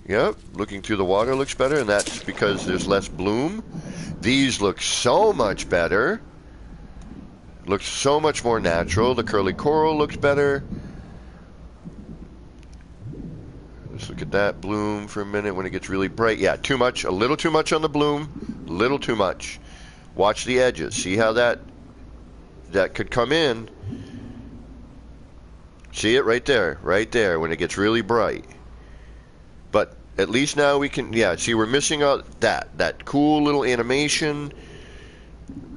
Yep, looking through the water looks better, and that's because there's less bloom. These look so much better. Looks so much more natural. The curly coral looks better. Let's look at that bloom for a minute when it gets really bright. Yeah, too much, a little too much on the bloom, a little too much. Watch the edges. See how that could come in. See it right there when it gets really bright. But at least now we can, yeah, see we're missing out that cool little animation.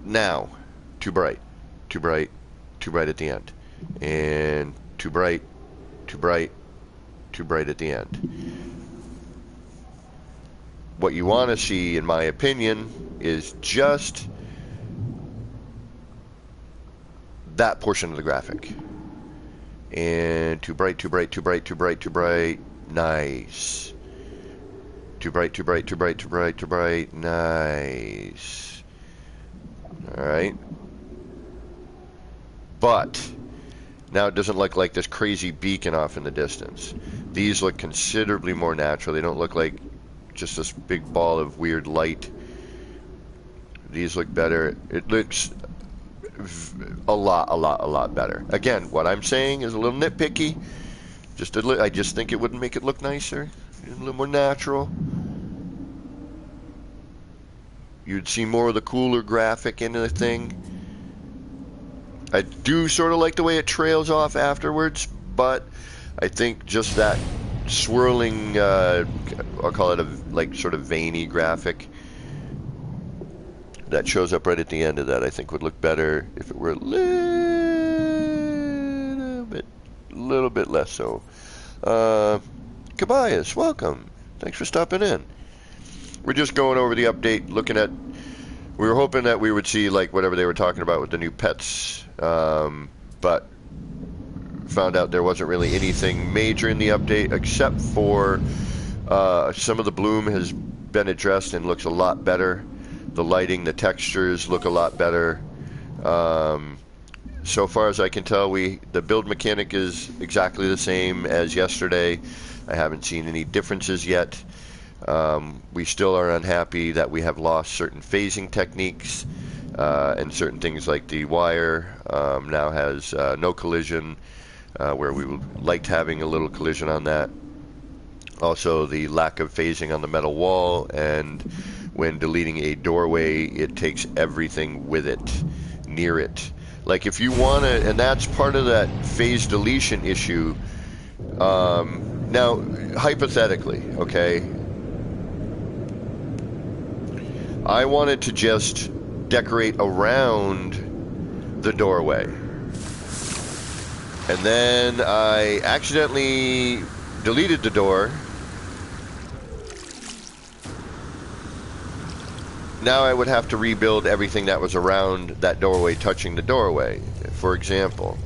Now, too bright at the end. And too bright at the end. What you want to see, in my opinion, is just that portion of the graphic. And too bright, nice. Too bright, nice. Alright. But now it doesn't look like this crazy beacon off in the distance. These look considerably more natural. They don't look like just this big ball of weird light. These look better. It looks a lot better. Again, what I'm saying is a little nitpicky. I just think it would make it look nicer, a little more natural. You'd see more of the cooler graphic into the thing. I do sort of like the way it trails off afterwards, but I think just that swirling, I'll call it a like sort of veiny graphic that shows up right at the end of that, I think would look better if it were a little bit less so. Tobias, welcome. Thanks for stopping in. We're just going over the update, looking at. We were hoping that we would see like whatever they were talking about with the new pets, but found out there wasn't really anything major in the update except for some of the bloom has been addressed and looks a lot better. The lighting, the textures look a lot better. So far as I can tell, the build mechanic is exactly the same as yesterday. I haven't seen any differences yet. We still are unhappy that we have lost certain phasing techniques and certain things like the wire now has no collision, where we liked having a little collision on that. Also, the lack of phasing on the metal wall, and when deleting a doorway, it takes everything with it, near it. Like if you want to, and that's part of that phase deletion issue. Now, hypothetically, okay, I wanted to just decorate around the doorway. And then I accidentally deleted the door. Now I would have to rebuild everything that was around that doorway touching the doorway. For example,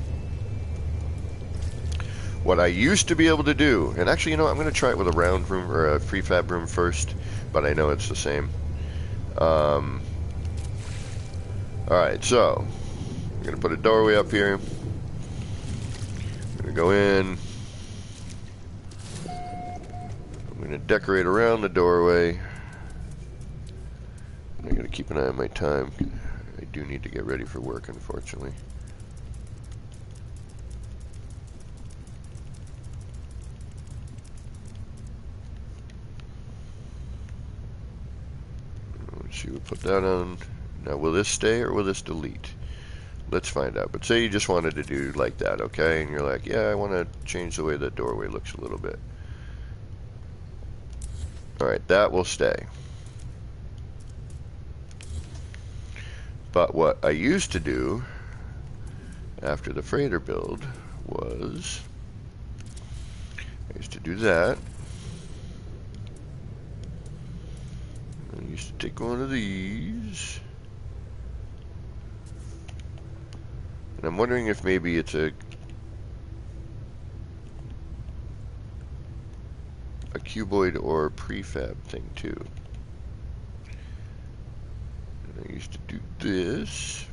what I used to be able to do, and actually, you know, I'm going to try it with a round room or a prefab room first, but I know it's the same. Alright, so I'm going to put a doorway up here. I'm going to go in. I'm going to decorate around the doorway. I gotta keep an eye on my time. I do need to get ready for work, unfortunately. Let's see, we'll put that on. Now, will this stay or will this delete? Let's find out. But say you just wanted to do like that, okay? And you're like, yeah, I want to change the way the doorway looks a little bit. Alright, that will stay. But what I used to do after the freighter build was I used to do that. I used to take one of these, and I'm wondering if maybe it's a cuboid or prefab thing too. I used to do this.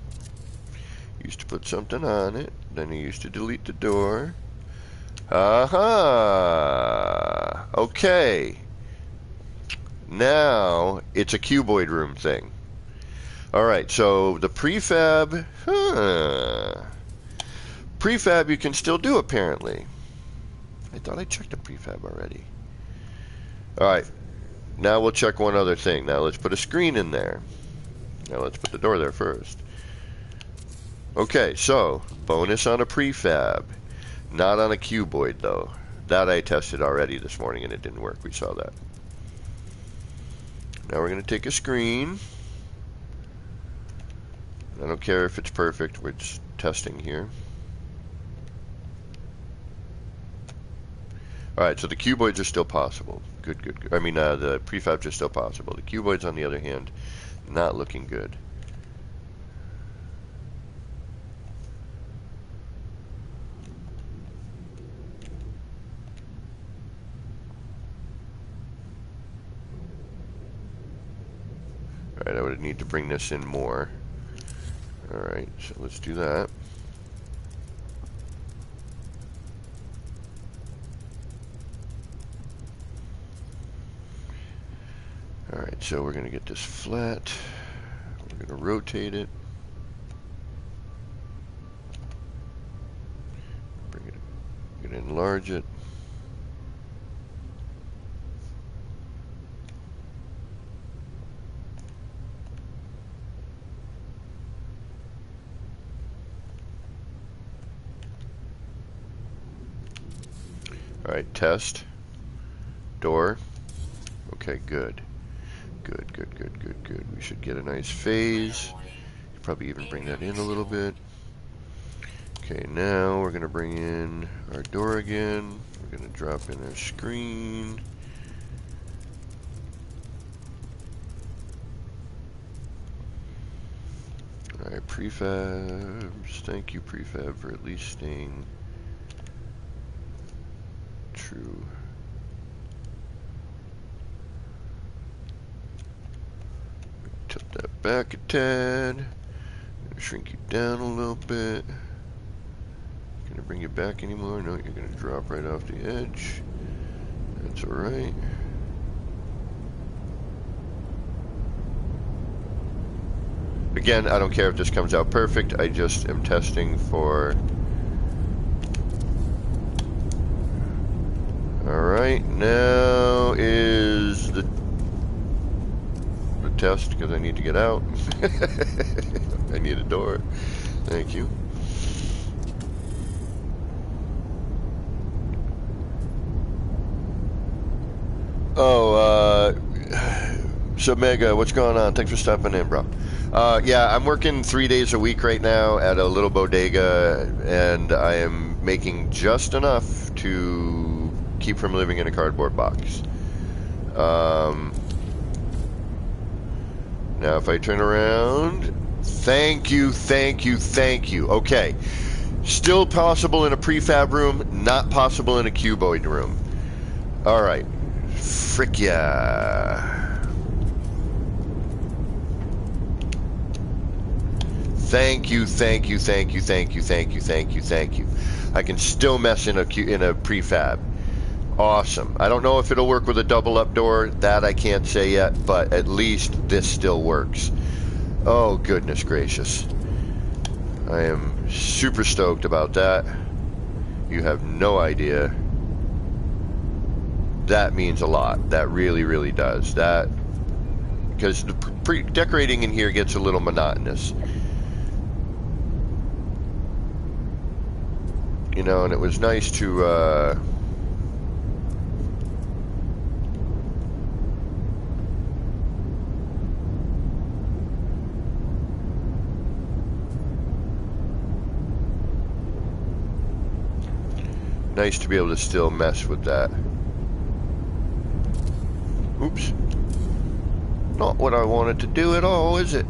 Used to put something on it. Then I used to delete the door. Aha! Okay. Now it's a cuboid room thing. Alright, so the prefab. Prefab you can still do apparently. I thought I checked the prefab already. Alright. Now we'll check one other thing. Now let's put a screen in there. Now let's put the door there first. Okay, so bonus on a prefab, not on a cuboid though. That I tested already this morning and it didn't work. We saw that. Now we're going to take a screen. I don't care if it's perfect. We're just testing here. Alright, so the cuboids are still possible. Good, good, good. I mean, the prefabs are still possible. The cuboids, on the other hand, not looking good. Alright, I would need to bring this in more. Alright, so let's do that. Alright, so we're going to get this flat. We're going to rotate it. Bring it, we're going to enlarge it. Alright, test. Door. Okay, good. Good, good, good, good, good. We should get a nice phase. Probably even bring that in a little bit. Okay, now we're going to bring in our door again. We're going to drop in our screen. Alright, prefabs. Thank you, prefab, for at least staying true. Tilt that back a tad. Shrink you down a little bit. Gonna bring you back anymore? No, you're gonna drop right off the edge. That's alright. Again, I don't care if this comes out perfect. I just am testing for... Alright, now is the test, because I need to get out. I need a door. Thank you. Oh, so Mega, what's going on? Thanks for stopping in, bro. Yeah, I'm working 3 days a week right now at a little bodega, and I am making just enough to keep from living in a cardboard box. Now if I turn around, thank you. Okay, still possible in a prefab room, not possible in a cuboid room. All right, frick yeah. Thank you. I can still mess in a prefab. Awesome. I don't know if it'll work with a double up door. That I can't say yet, but at least this still works. Oh, goodness gracious. I am super stoked about that. You have no idea. That means a lot. That really does. That, because the decorating in here gets a little monotonous. You know, and it was nice to, nice to be able to still mess with that. Oops. Not what I wanted to do at all, is it?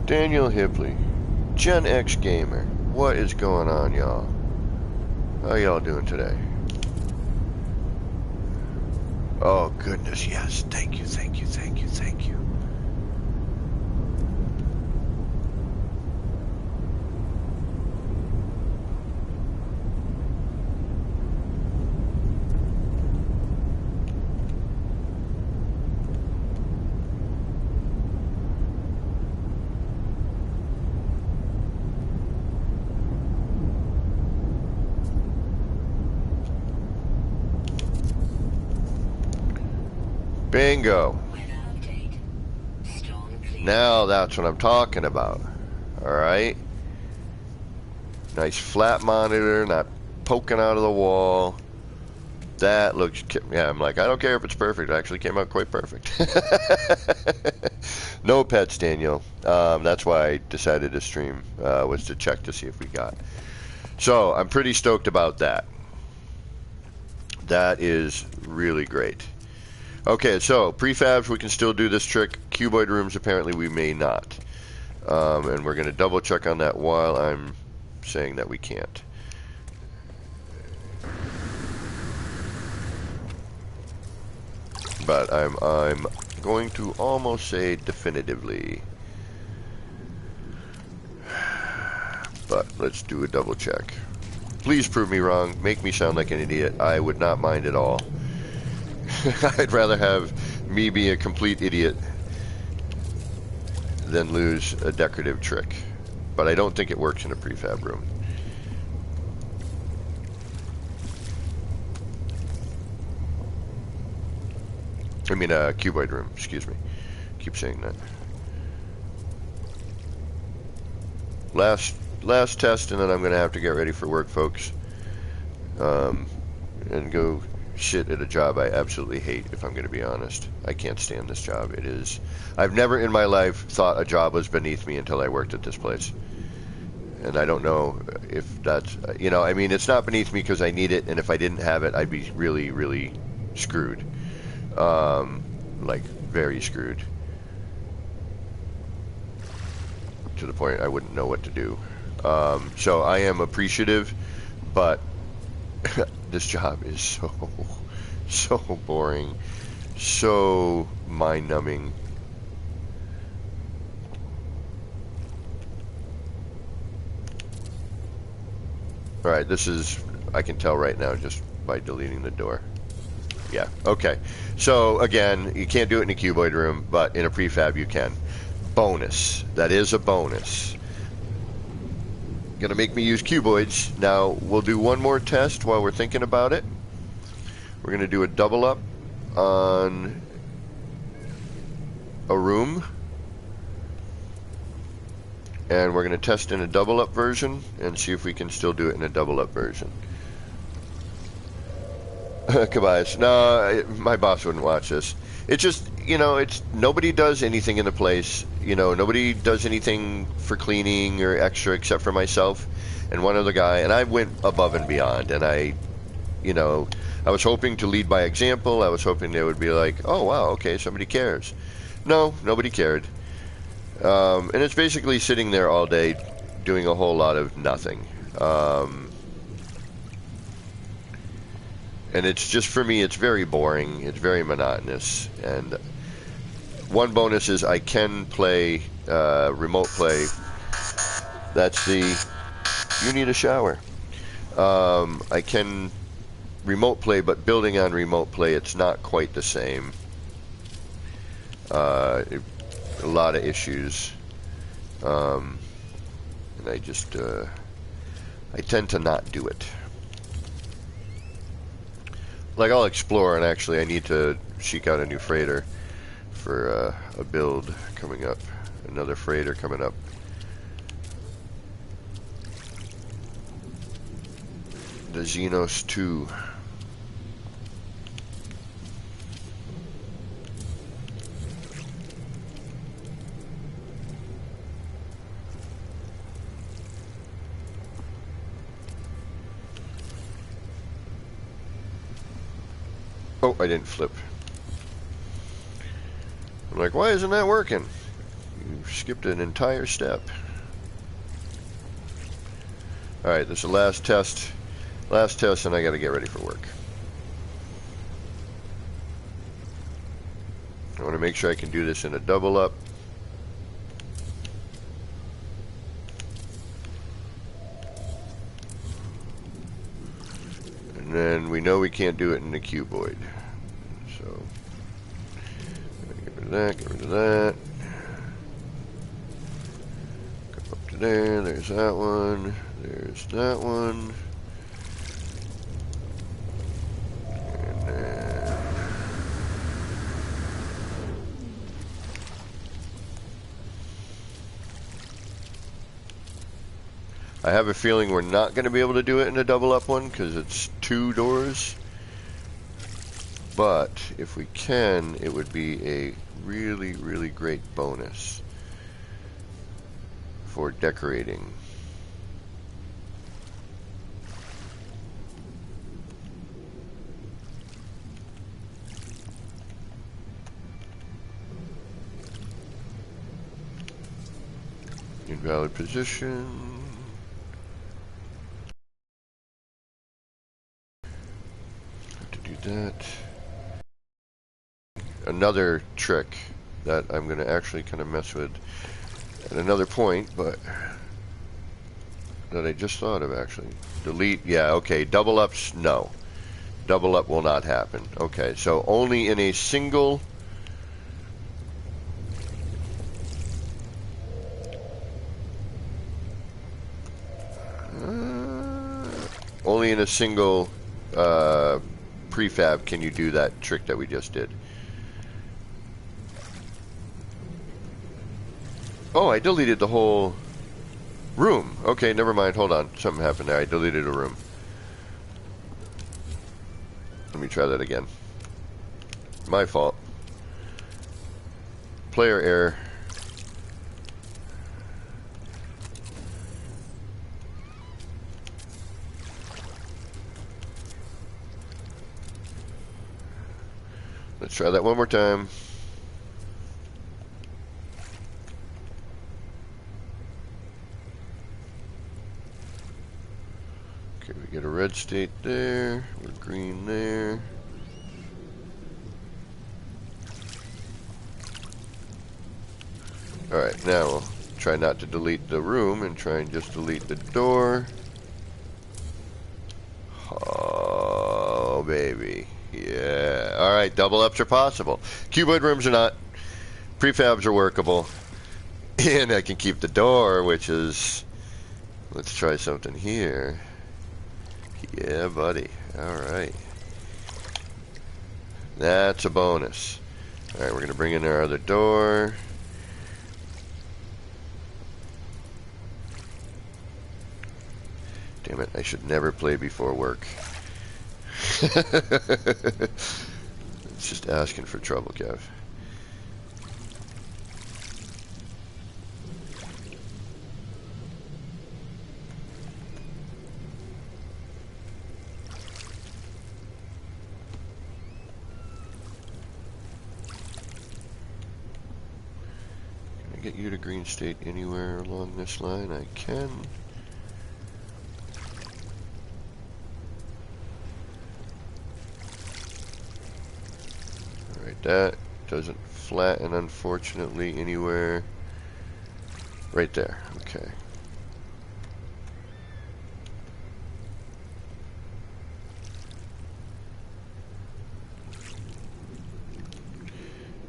Daniel Hibley, Gen X Gamer, what is going on, y'all? How y'all doing today? Oh, goodness, yes. Thank you. Bingo. Now that's what I'm talking about. Alright. Nice flat monitor, not poking out of the wall. That looks, yeah, I'm like, I don't care if it's perfect. It actually came out quite perfect. No pets, Daniel. That's why I decided to stream, was to check to see if we got. So, I'm pretty stoked about that. That is really great. Okay, so prefabs, we can still do this trick. Cuboid rooms, apparently we may not. And we're going to double check on that while I'm saying that we can't. But I'm going to almost say definitively. But let's do a double check. Please prove me wrong. Make me sound like an idiot. I would not mind at all. I'd rather have me be a complete idiot than lose a decorative trick. But I don't think it works in a prefab room. I mean a cuboid room, excuse me. Keep saying that. Last test, and then I'm going to have to get ready for work, folks. and go shit at a job I absolutely hate, if I'm going to be honest. I can't stand this job. It is... I've never in my life thought a job was beneath me until I worked at this place. And I don't know if that's... You know, I mean, it's not beneath me because I need it, and if I didn't have it, I'd be really, really screwed. Like, very screwed. To the point I wouldn't know what to do. So I am appreciative, but this job is so boring, so mind-numbing. Alright, this is, I can tell right now just by deleting the door. Yeah, okay. So, again, you can't do it in a cuboid room, but in a prefab you can. Bonus. That is a bonus. Gonna make me use cuboids. Now, we'll do one more test while we're thinking about it. We're gonna do a double up on a room. And we're gonna test in a double up version and see if we can still do it in a double up version. Tobias, no, my boss wouldn't watch this. It's just, you know, it's nobody does anything in the place. You know, nobody does anything for cleaning or extra except for myself and one other guy. And I went above and beyond. And I, you know, I was hoping to lead by example. I was hoping they would be like, oh, wow, okay, somebody cares. No, nobody cared. And it's basically sitting there all day doing a whole lot of nothing. And it's just, for me, it's very boring. It's very monotonous. And one bonus is I can play remote play. That's the... You need a shower. I can remote play, but building on remote play, it's not quite the same. A lot of issues. And I just... I tend to not do it. Like, I'll explore, and actually I need to seek out a new freighter for a build coming up. Another freighter coming up. The Xenos 2. Oh, I didn't flip. I'm like, why isn't that working? You skipped an entire step. Alright, this is the last test. Last test, and I gotta get ready for work. I want to make sure I can do this in a double up. And then we know we can't do it in the cuboid. So, get rid of that, get rid of that. Go up to there, there's that one, there's that one. And then... I have a feeling we're not going to be able to do it in a double up one because it's 2 doors. But if we can, it would be a really, really great bonus for decorating. Invalid position. That. Another trick that I'm going to actually kind of mess with at another point, but that I just thought of actually. Delete, yeah, okay, double ups, no. Double up will not happen. Okay, so only in a single... only in a single... prefab can you do that trick that we just did. Oh, I deleted the whole room. Okay, never mind. Hold on. Something happened there. I deleted a room. Let me try that again. My fault. Player error. Let's try that one more time. Okay, we get a red state there. We're green there. Alright, now we'll try not to delete the room and try and just delete the door. Oh, baby. Yeah. Alright, double ups are possible. Cuboid rooms are not. Prefabs are workable. And I can keep the door, which is... Let's try something here. Yeah, buddy. Alright. That's a bonus. Alright, we're going to bring in our other door. Damn it, I should never play before work. It's just asking for trouble, Kev. Can I get you to green state anywhere along this line? I can. That doesn't flatten, unfortunately, anywhere. Right there. Okay.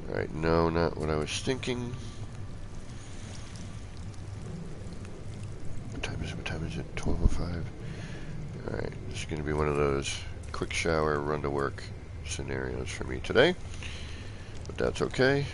Alright, no, not what I was thinking. What time is it? What time is it? 12:05. Alright, this is going to be one of those quick shower, run to work scenarios for me today. But that's okay.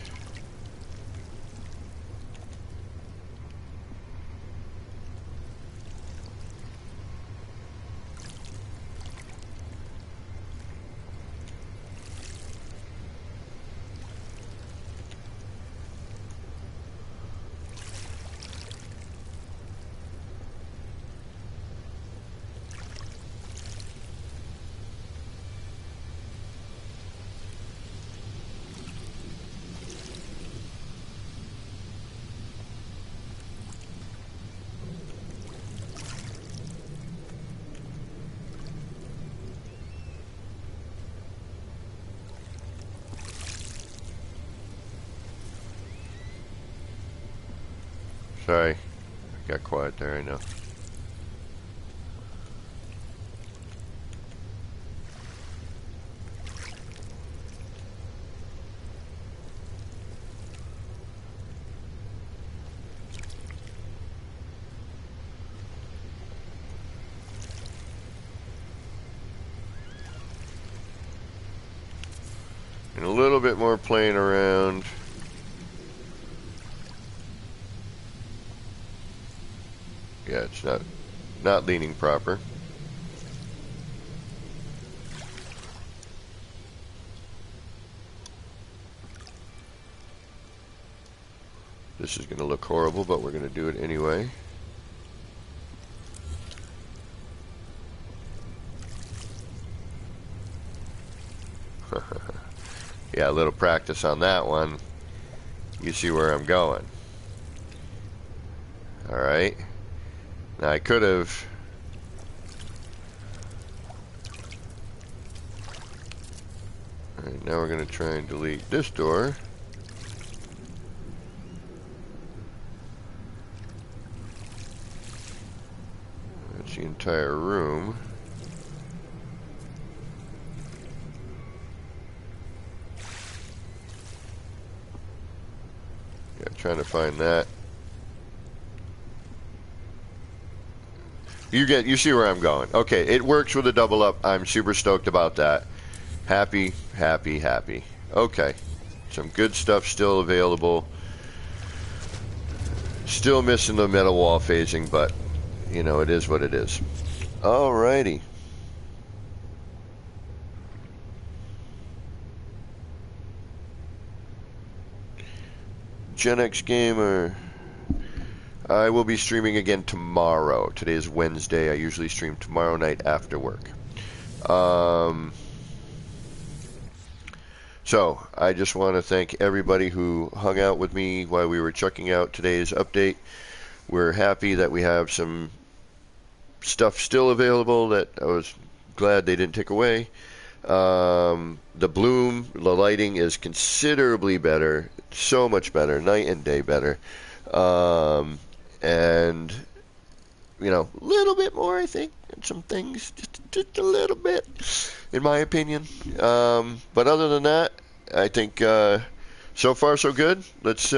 Sorry, I got quiet there, I know. And a little bit more playing around. Yeah, it's not leaning proper. This is going to look horrible, but we're going to do it anyway. Yeah, a little practice on that one. You see where I'm going. Alright. Now I could have... Alright, now we're going to try and delete this door. That's the entire room. Yeah, trying to find that. You see where I'm going. Okay, it works with a double up. I'm super stoked about that. Happy, happy, happy. Okay, some good stuff still available. Still missing the metal wall phasing, but you know, it is what it is. Alrighty. Gen X Gamer. I will be streaming again tomorrow. Today is Wednesday. I usually stream tomorrow night after work. So, I just want to thank everybody who hung out with me while we were checking out today's update. We're happy that we have some stuff still available that I was glad they didn't take away. The bloom, the lighting is considerably better, so much better, night and day better. And, you know, a little bit more, I think, in some things, just a little bit, in my opinion. But other than that, I think so far so good. Let's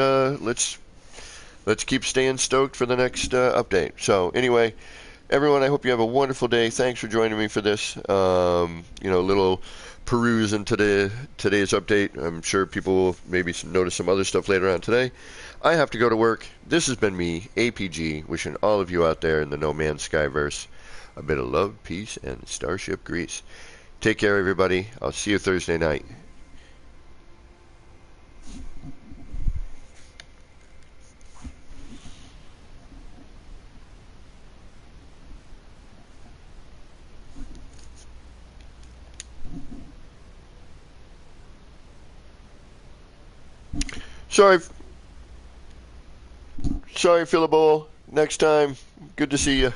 keep staying stoked for the next update. So anyway, everyone, I hope you have a wonderful day. Thanks for joining me for this. Little peruse into today's update. I'm sure people will maybe notice some other stuff later on today. I have to go to work. This has been me, APG, wishing all of you out there in the No Man's Skyverse a bit of love, peace, and Starship Grease. Take care, everybody. I'll see you Thursday night. Sorry, Philip. Next time. Good to see you.